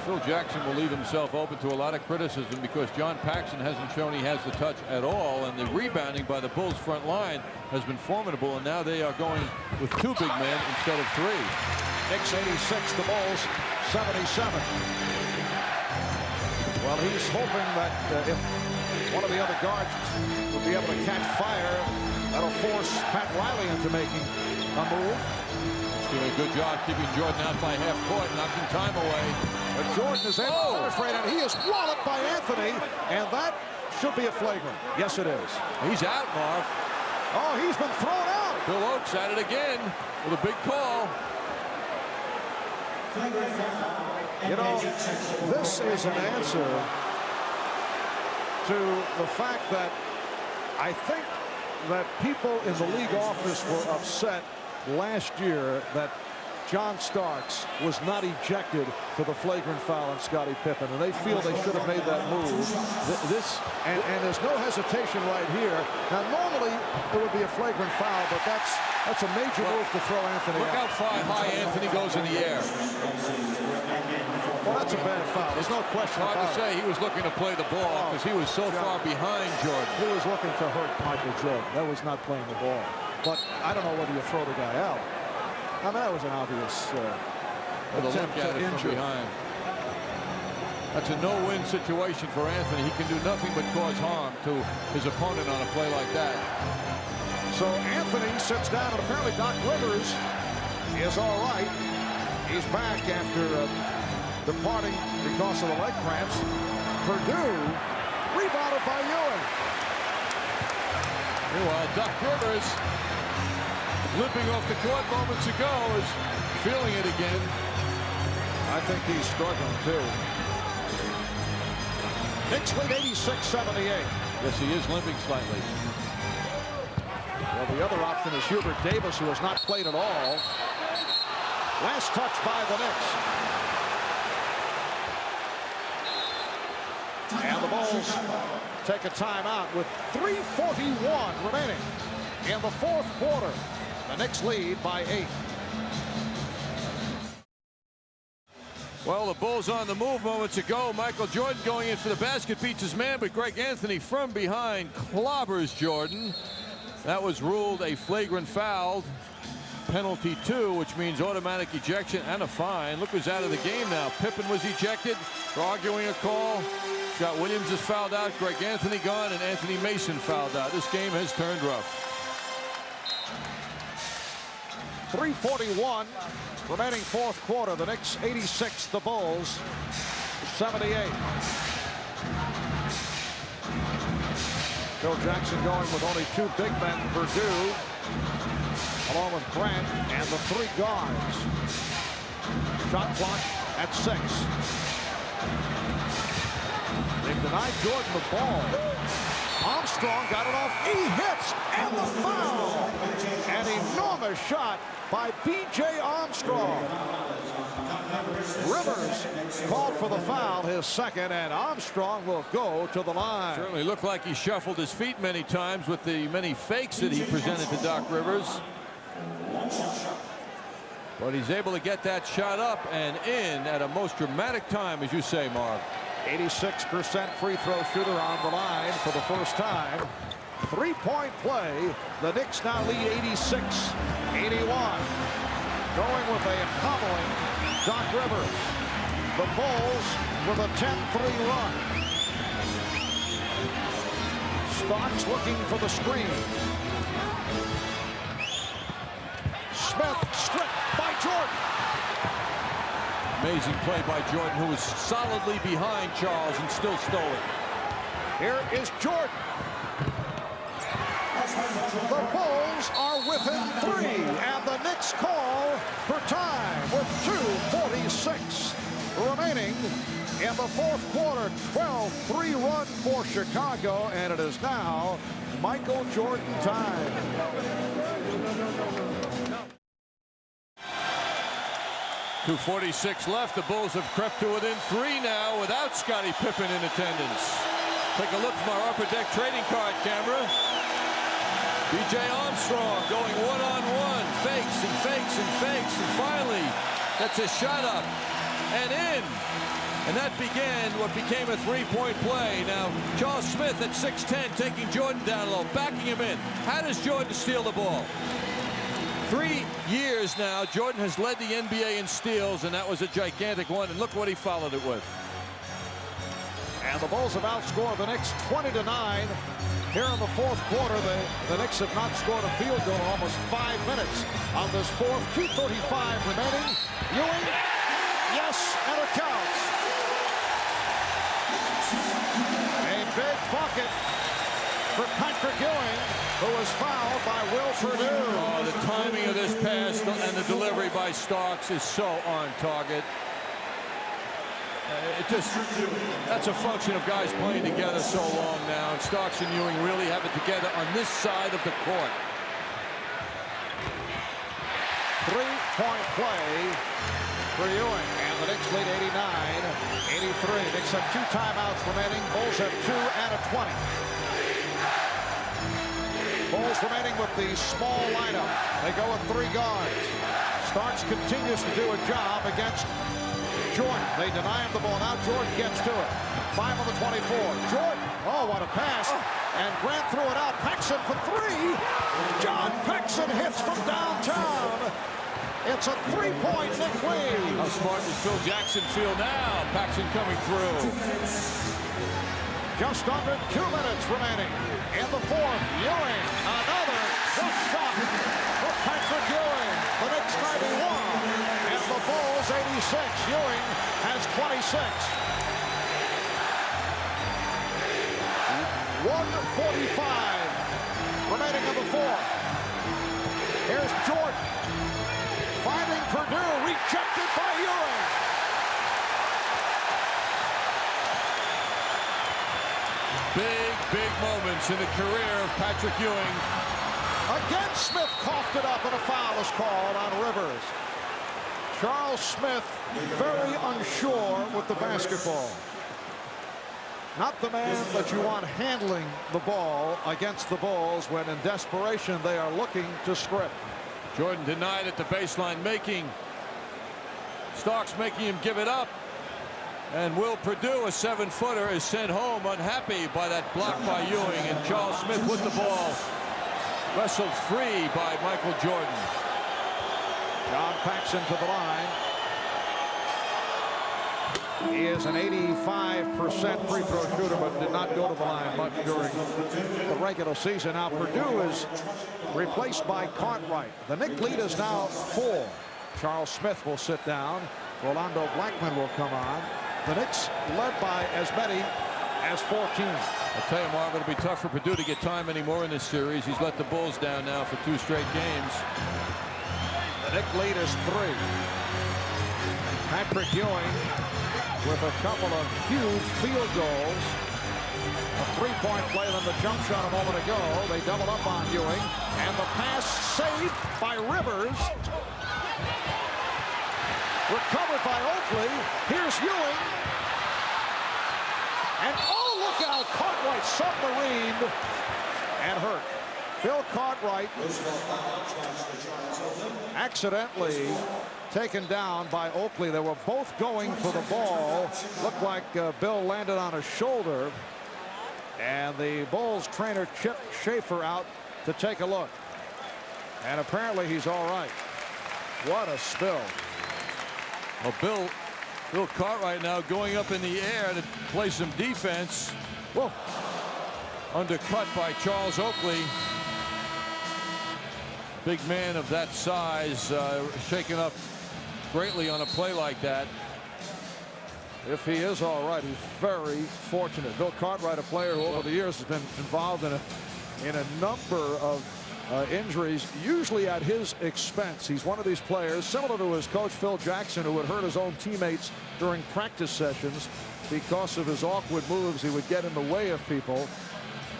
Phil Jackson will leave himself open to a lot of criticism because John Paxson hasn't shown he has the touch at all, and the rebounding by the Bulls front line has been formidable, and now they are going with 2 big men instead of 3. Knicks 86, the Bulls 77. Well, he's hoping that if one of the other guards would be able to catch fire, that'll force Pat Riley into making a move. Doing a good job keeping Jordan out by half court, knocking time away. But Jordan is able to penetrate, and he is walloped by Anthony, and that should be a flagrant. Yes, it is. He's out, Marv. Oh, he's been thrown out. Bill Oakes at it again with a big call. You know, this is an answer to the fact that I think that people in the league office were upset last year that John Starks was not ejected for the flagrant foul on Scottie Pippen, and they feel they should have made that move. And there's no hesitation right here. Now, normally it would be a flagrant foul, but that's a major move to throw Anthony Look out. how high Anthony goes in the air. Well, that's a bad foul. There's no question Hard about to say. He was looking to play the ball because he was so far behind Jordan. He was looking to hurt Michael Jordan. That was not playing the ball. But I don't know whether you throw the guy out. I mean, that was an obvious attempt look at to it injure. from behind. That's a no-win situation for Anthony. He can do nothing but cause harm to his opponent on a play like that. So Anthony sits down, and apparently Doc Rivers is all right. He's back after departing because of the leg cramps. Purdue rebounded by Ewing. Meanwhile, Doc Rivers, limping off the court moments ago, is feeling it again. I think he's struggling too. Knicks lead 86-78. Yes, he is limping slightly. Well, the other option is Hubert Davis, who has not played at all. Last touch by the Knicks. And the Bulls take a timeout with 3:41 remaining in the fourth quarter. The Knicks lead by 8. Well, the Bulls on the move moments ago. Michael Jordan going in for the basket, beats his man, but Greg Anthony from behind clobbers Jordan. That was ruled a flagrant foul. Penalty 2, which means automatic ejection and a fine. Look who's out of the game now. Pippen was ejected for arguing a call. Scott Williams is fouled out. Greg Anthony gone, and Anthony Mason fouled out. This game has turned rough. 3:41 remaining fourth quarter. The Knicks 86, the Bulls 78. Phil Jackson going with only 2 big men, Purdue, along with Grant and the 3 guards. Shot clock at 6. They've denied Jordan the ball. Armstrong got it off. He hits, and the foul. An enormous shot by B.J. Armstrong. Rivers called for the foul, his second, and Armstrong will go to the line. Certainly looked like he shuffled his feet many times with the many fakes that he presented to Doc Rivers. But he's able to get that shot up and in at a most dramatic time, as you say, Marv. 86% free throw shooter on the line for the first time. 3-point play. The Knicks now lead 86-81. Going with a hobbling Doc Rivers. The Bulls with a 10-3 run. Starks looking for the screen. Smith stripped by Jordan. Amazing play by Jordan, who was solidly behind Charles and still stole it. Here is Jordan. The Bulls are within 3, and the Knicks call for time with 2:46 remaining in the fourth quarter. 12-3 run for Chicago, and it is now Michael Jordan time. 2:46 left. The Bulls have crept to within 3 now without Scottie Pippen in attendance. Take a look from our upper deck trading card camera. B.J. Armstrong going one-on-one, fakes and fakes and fakes, and finally gets a shot up and in. And that began what became a three-point play. Now, Charles Smith at 6'10", taking Jordan down low, backing him in. How does Jordan steal the ball? 3 years now, Jordan has led the NBA in steals, and that was a gigantic one. And look what he followed it with. And the Bulls have outscored the Knicks 20-9. Here in the fourth quarter, the Knicks have not scored a field goal in almost 5 minutes on this fourth. 2:35 remaining. Ewing, yes, and it counts. A big bucket for Patrick Ewing, who was fouled by Will Perdue. Oh, the timing of this pass and the delivery by Starks is so on target. That's a function of guys playing together so long now, and Starks and Ewing really have it together on this side of the court. Three-point play for Ewing, and the Knicks lead 89-83. Knicks have 2 timeouts remaining. Bulls have 2 and a 20. Bulls remaining with the small lineup. They go with 3 guards. Starks continues to do a job against Jordan. They deny him the ball. Now Jordan gets to it. 5 on the 24. Jordan. Oh, what a pass. And Grant threw it out. Paxson for 3. John Paxson hits from downtown. It's a 3-point Knick lead. How smart does Phil Jackson feel now? Paxson coming through. Just under 2 minutes remaining in the fourth. Ewing, another good shot for Patrick Ewing. The Knicks 91 and the Bulls 86. Ewing has 26. 1:45 remaining in the fourth. Here's Jordan finding Perdue, rejected by Ewing. Big moments in the career of Patrick Ewing. Again, Smith coughed it up, and a foul is called on Rivers. Charles Smith very unsure with the basketball. Not the man that you want handling the ball against the Bulls when in desperation they are looking to strip. Jordan denied at the baseline, making Starks making him give it up. And Will Perdue, a 7-footer, is sent home unhappy by that block by Ewing. And Charles Smith with the ball, wrestled free by Michael Jordan. John Paxson to the line. He is an 85% free throw shooter, but did not go to the line much during the regular season. Now Perdue is replaced by Cartwright. The Knick lead is now 4. Charles Smith will sit down. Rolando Blackman will come on. The Knicks led by as many as 14. I'll tell you, Marv, it'll be tough for Perdue to get time anymore in this series. He's let the Bulls down now for 2 straight games. The Knick lead is 3. Patrick Ewing with a couple of huge field goals. A 3-point play, then the jump shot a moment ago. They double up on Ewing, and the pass saved by Rivers. Recovered by Oakley. Here's Ewing. And oh, look out! Cartwright submarined and hurt. Bill Cartwright accidentally taken down by Oakley. They were both going for the ball. Looked like Bill landed on his shoulder. And the Bulls trainer Chip Schaefer out to take a look. And apparently he's all right. What a spill. Well, Bill Cartwright now going up in the air to play some defense. Whoa. Undercut by Charles Oakley. Big man of that size, shaken up greatly on a play like that. If he is all right, he's very fortunate. Bill Cartwright, a player who over the years has been involved in a number of injuries, usually at his expense. He's one of these players, similar to his coach Phil Jackson, who would hurt his own teammates during practice sessions because of his awkward moves. He would get in the way of people,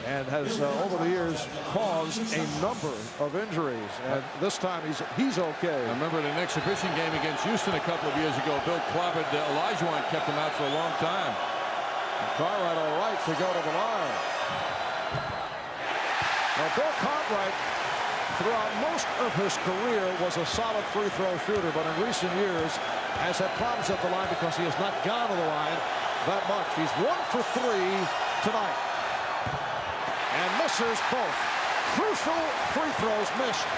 and has over the years caused a number of injuries. And this time he's okay. I remember the exhibition game against Houston a couple of years ago. Bill clobbered Olajuwon, kept him out for a long time. And Cartwright all right to go to the line. Now, Bill Cartwright, throughout most of his career, was a solid free throw shooter, but in recent years has had problems at the line because he has not gone to the line that much. He's 1 for 3 tonight and misses both. Crucial free throws missed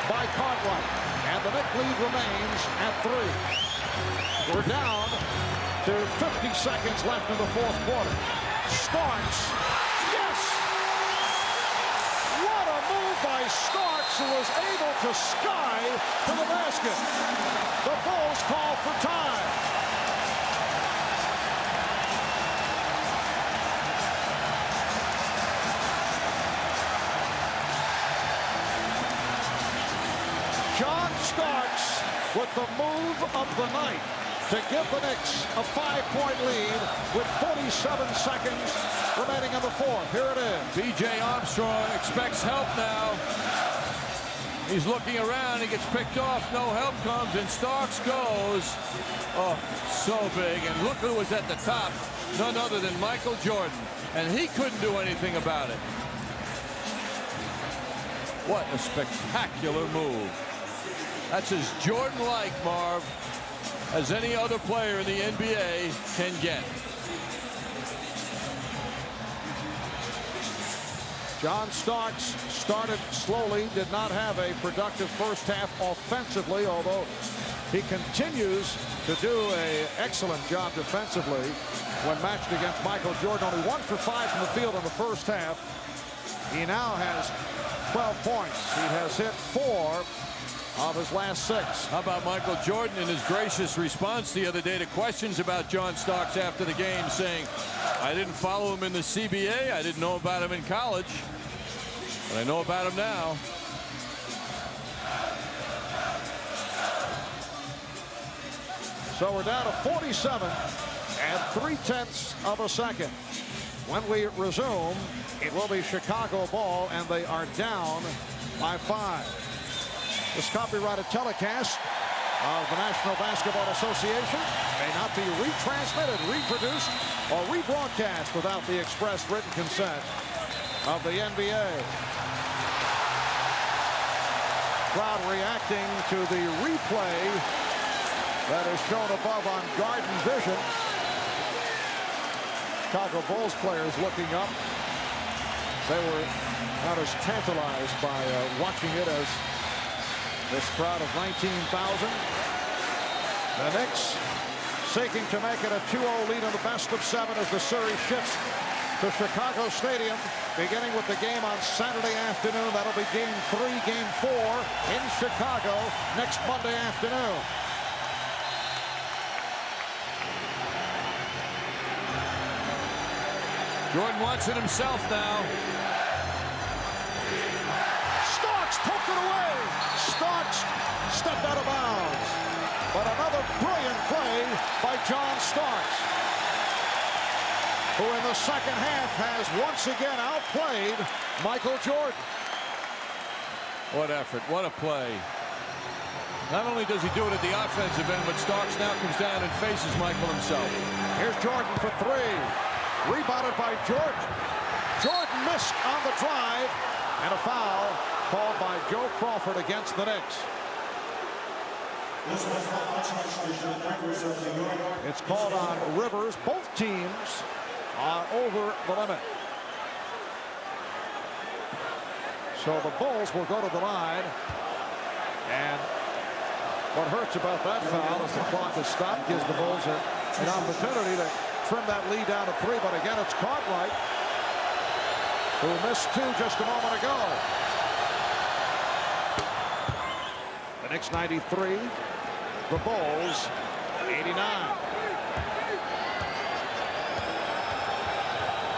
by Cartwright, and the Knicks lead remains at 3. We're down to 50 seconds left in the fourth quarter. Starks, yes! What a move by Starks, who was able to sky to the basket. The Bulls call for time. John Starks with the move of the night to give the Knicks a 5-point lead with 47 seconds remaining in the fourth. Here it is. B.J. Armstrong expects help now. He's looking around. He gets picked off. No help comes, and Starks goes. Oh, so big. And look who was at the top. None other than Michael Jordan. And he couldn't do anything about it. What a spectacular move. That's as Jordan-like, Marv, as any other player in the NBA can get. John Starks started slowly, did not have a productive first half offensively, although he continues to do an excellent job defensively when matched against Michael Jordan. Only 1 for 5 from the field in the first half. He now has 12 points. He has hit 4 of his last 6. How about Michael Jordan in his gracious response the other day to questions about John Starks after the game, saying, I didn't follow him in the CBA. I didn't know about him in college, but I know about him now. So we're down to 47 and 3/10 of a second. When we resume, it will be Chicago ball, and they are down by 5. This copyrighted telecast of the National Basketball Association may not be retransmitted, reproduced, or rebroadcast without the express written consent of the NBA. Crowd reacting to the replay that is shown above on Garden Vision. Chicago Bulls players looking up. They were not as tantalized by watching it as this crowd of 19,000. The Knicks seeking to make it a 2-0 lead in the best of 7 as the series shifts to Chicago Stadium, beginning with the game on Saturday afternoon. That'll be game 3, game 4 in Chicago next Monday afternoon. Jordan wants it himself now. Starks poked it away. Starks stepped out of bounds. But another brilliant play by John Starks, who in the second half has once again outplayed Michael Jordan. What effort, what a play. Not only does he do it at the offensive end, but Starks now comes down and faces Michael himself. Here's Jordan for 3. Rebounded by Jordan. Jordan missed on the drive, and a foul called by Joe Crawford against the Knicks. It's called on Rivers. Both teams are over the limit. So the Bulls will go to the line, and what hurts about that foul is the clock is stopped, gives the Bulls an opportunity to trim that lead down to 3, but again it's Cartwright, who missed 2 just a moment ago. The Knicks 93, the Bulls 89.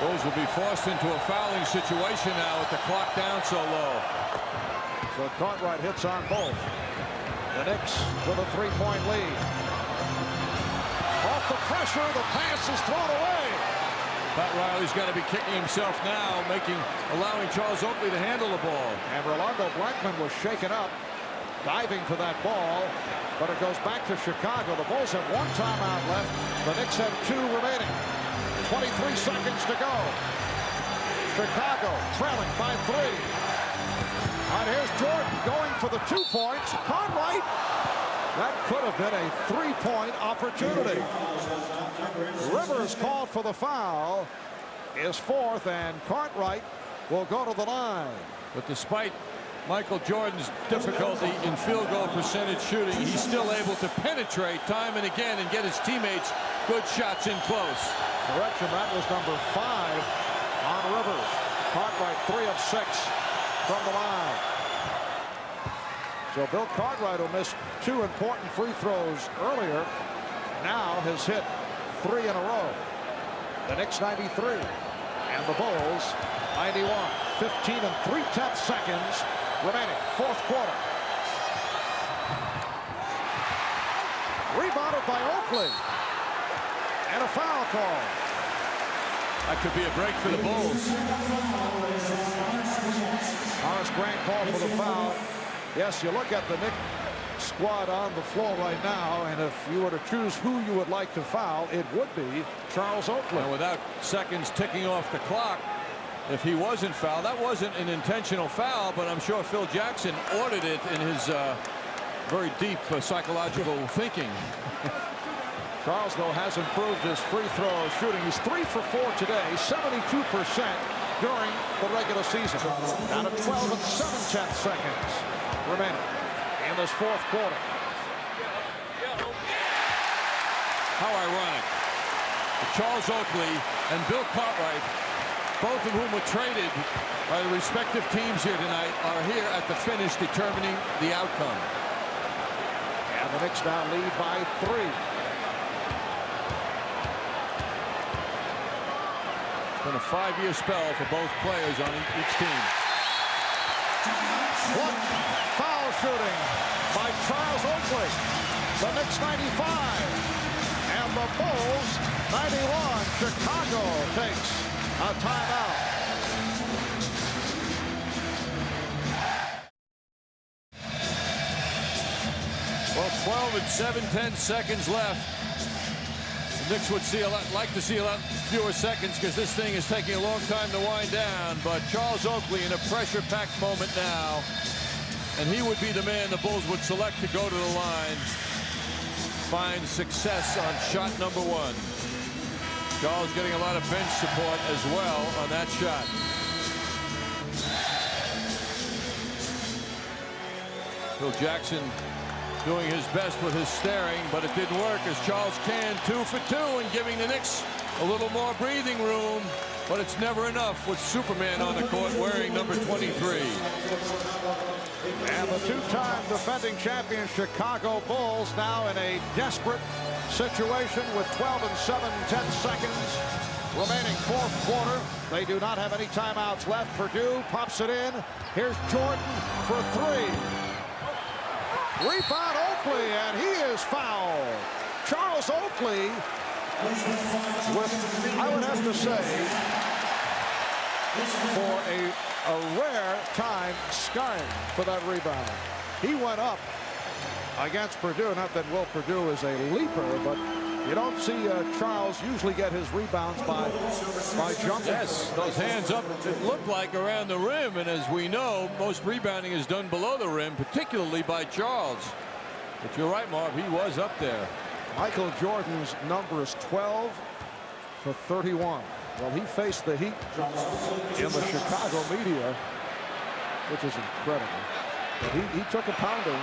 Bulls will be forced into a fouling situation now with the clock down so low. So Cartwright hits on both. The Knicks with a 3-point lead. Off the pressure, the pass is thrown away. Pat Riley's got to be kicking himself now, allowing Charles Oakley to handle the ball. And Rolando Blackman was shaken up, diving for that ball, but it goes back to Chicago. The Bulls have 1 timeout left. The Knicks have 2 remaining. 23 seconds to go. Chicago trailing by 3. And here's Jordan going for the 2 points. Cartwright. That could have been a 3-point opportunity. Rivers called for the foul. Is 4th, and Cartwright will go to the line. But despite Michael Jordan's difficulty in field goal percentage shooting, he's still able to penetrate time and again and get his teammates good shots in close. Correction, that was number 5 on Rivers. Cartwright 3 of 6 from the line. So Bill Cartwright, who missed 2 important free throws earlier, now has hit 3 in a row. The Knicks 93 and the Bulls 91. 15 and 3/10 seconds remaining. 4th quarter. Rebounded by Oakley. And a foul call. That could be a break for the Bulls. Horace Grant called for the foul. Yes, you look at the Knicks squad on the floor right now, and if you were to choose who you would like to foul, it would be Charles Oakley. And without seconds ticking off the clock, if he wasn't fouled, that wasn't an intentional foul, but I'm sure Phil Jackson ordered it in his very deep psychological thinking. Charles, though, has improved his free throw shooting. He's 3 for 4 today, 72% during the regular season. Down to 12 and 7/10 seconds remaining in this 4th quarter. How ironic. Charles Oakley and Bill Cartwright, both of whom were traded by the respective teams here tonight, are here at the finish determining the outcome. And the Knicks now lead by 3. It's been a 5-year spell for both players on each team. What foul shooting by Charles Oakley. The Knicks 95 and the Bulls 91. Chicago takes a timeout. Well, 12 and 7/10 seconds left. The Knicks would like to see a lot fewer seconds because this thing is taking a long time to wind down. But Charles Oakley in a pressure-packed moment now, and he would be the man the Bulls would select to go to the line. Find success on shot number 1. Charles getting a lot of bench support as well on that shot. Phil Jackson doing his best with his staring, but it didn't work as Charles Can 2 for 2 and giving the Knicks a little more breathing room, but it's never enough with Superman on the court wearing number 23. And the 2-time defending champion Chicago Bulls now in a desperate situation with 12 and 7/10 seconds remaining. 4th quarter. They do not have any timeouts left. Purdue pops it in. Here's Jordan for 3. Rebound Oakley, and he is fouled. Charles Oakley with, I would have to say, for a rare time skying for that rebound. He went up against Purdue. Not that Will Purdue is a leaper, but you don't see Charles usually get his rebounds by jumping. Yes, those hands up, it looked like around the rim, and as we know, most rebounding is done below the rim, particularly by Charles. But you're right, Marv, he was up there. Michael Jordan's number is 12 for 31. Well, he faced the heat in the Chicago media, which is incredible. But he took a pounding.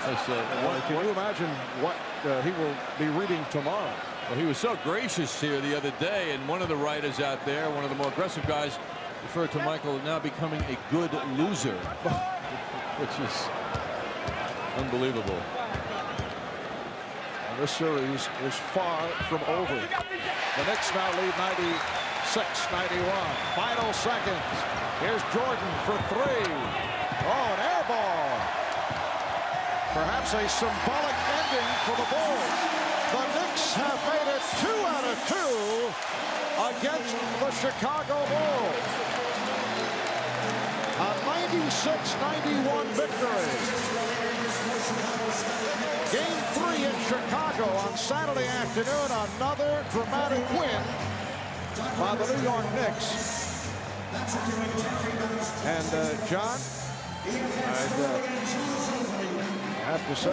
Can you imagine what he will be reading tomorrow? Well, he was so gracious here the other day, and one of the writers out there, one of the more aggressive guys, referred to Michael now becoming a good loser, which is unbelievable. And this series is far from over. The Knicks now lead Final seconds. Here's Jordan for three. Oh, an air ball. Perhaps a symbolic ending for the Bulls. The Knicks have made it 2 out of 2 against the Chicago Bulls. A 96-91 victory. Game 3 in Chicago on Saturday afternoon. Another dramatic win by the New York Knicks. And John, I have to say,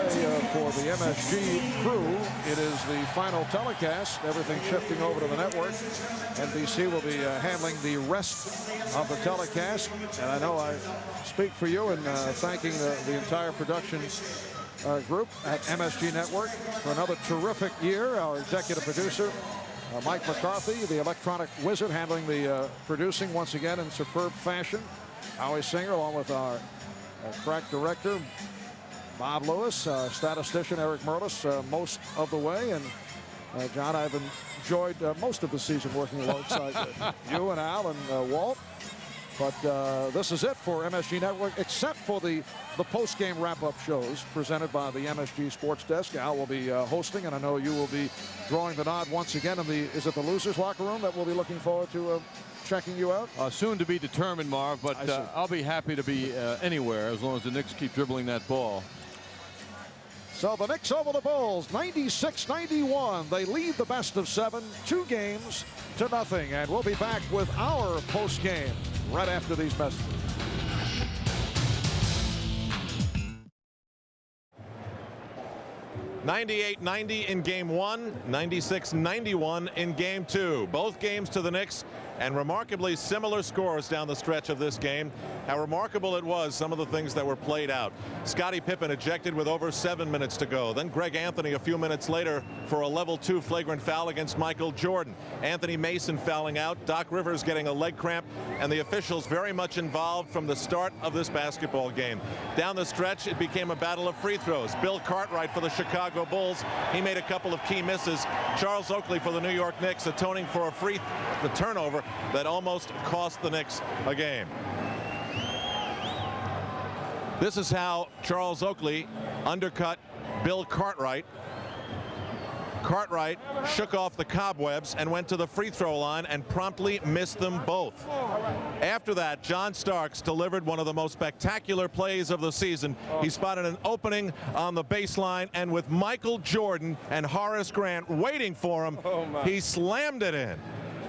for the MSG crew, it is the final telecast. Everything shifting over to the network. NBC will be handling the rest of the telecast. And I know I speak for you in thanking the entire production group at MSG Network for another terrific year. Our executive producer, Mike McCarthy, the electronic wizard, handling the producing once again in superb fashion. Howie Singer, along with our crack director, Bob Lewis, statistician Eric Merlis, most of the way. And John, I've enjoyed most of the season working alongside you and Al and Walt. But this is it for MSG Network, except for the post-game wrap-up shows presented by the MSG Sports Desk. Al will be hosting, and I know you will be drawing the nod once again in the, is it the losers locker room that we'll be looking forward to checking you out? Soon to be determined, Marv, but I'll be happy to be anywhere as long as the Knicks keep dribbling that ball. So the Knicks over the Bulls, 96-91. They lead the best of 7, 2 games to nothing. And we'll be back with our post game right after these messages. $98-90 in game 1, 96-91 in game 2. Both games to the Knicks, and remarkably similar scores down the stretch of this game. How remarkable it was, some of the things that were played out. Scottie Pippen ejected with over 7 minutes to go. Then Greg Anthony a few minutes later for a level 2 flagrant foul against Michael Jordan. Anthony Mason fouling out, Doc Rivers getting a leg cramp, and the officials very much involved from the start of this basketball game. Down the stretch, it became a battle of free throws. Bill Cartwright for the Chicago Bulls, he made a couple of key misses. Charles Oakley for the New York Knicks atoning for the turnover that almost cost the Knicks a game. This is how Charles Oakley undercut Bill Cartwright. Cartwright shook off the cobwebs and went to the free throw line and promptly missed them both. After that, John Starks delivered one of the most spectacular plays of the season. He spotted an opening on the baseline, and with Michael Jordan and Horace Grant waiting for him, he slammed it in.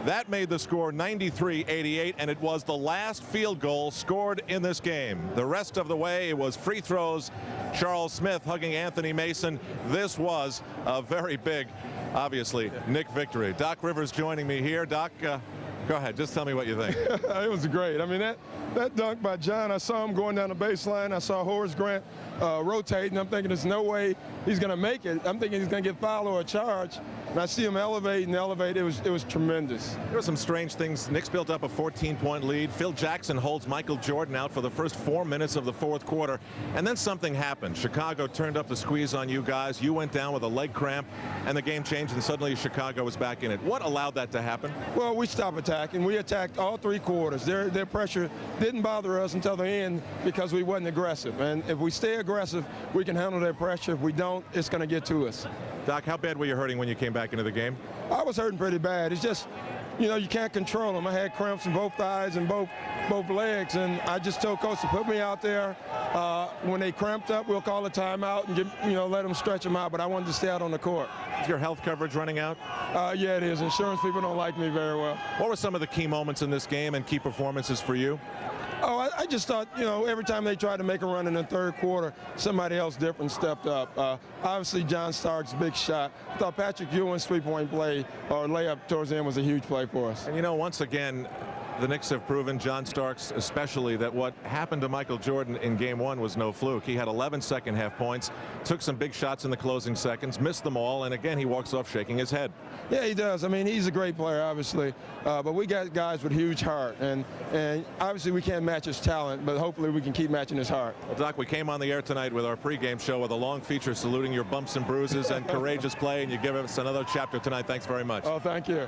That made the score 93-88, and it was the last field goal scored in this game. The rest of the way, it was free throws. Charles Smith hugging Anthony Mason. This was a very big, obviously, Knick victory. Doc Rivers joining me here. Doc, go ahead. Just tell me what you think. It was great. I mean, that dunk by John, I saw him going down the baseline. I saw Horace Grant rotating. I'm thinking there's no way he's going to make it. I'm thinking he's going to get fouled or a charge. And I see him elevate and elevate. It was tremendous. There were some strange things. Knicks built up a 14-point lead. Phil Jackson holds Michael Jordan out for the first 4 minutes of the fourth quarter. And then something happened. Chicago turned up the squeeze on you guys. You went down with a leg cramp, and the game changed, and suddenly Chicago was back in it. What allowed that to happen? Well, we stopped attacking. We attacked all 3 quarters. Their pressure didn't bother us until the end because we wasn't aggressive. And if we stay aggressive, we can handle their pressure. If we don't, it's going to get to us. Doc, how bad were you hurting when you came back into the game? I was hurting pretty bad. It's just, you know, you can't control them. I had cramps in both thighs and both legs, and I just told Coach to put me out there. When they cramped up, we'll call a timeout and let them stretch them out, but I wanted to stay out on the court. Is your health coverage running out? Yeah, it is. Insurance people don't like me very well. What were some of the key moments in this game and key performances for you? Oh, I just thought, every time they tried to make a run in the third quarter, somebody else different stepped up. Obviously, John Starks' big shot. I thought Patrick Ewing's three-point play or layup towards the end was a huge play for us. And, once again, the Knicks have proven, John Starks especially, that what happened to Michael Jordan in game 1 was no fluke. He had 11 second-half points, took some big shots in the closing seconds, missed them all, and again, he walks off shaking his head. Yeah, he does. I mean, he's a great player, obviously, but we got guys with huge heart, and obviously we can't match his talent, but hopefully we can keep matching his heart. Well, Doc, we came on the air tonight with our pregame show with a long feature saluting your bumps and bruises and courageous play, and you give us another chapter tonight. Thanks very much. Oh, thank you.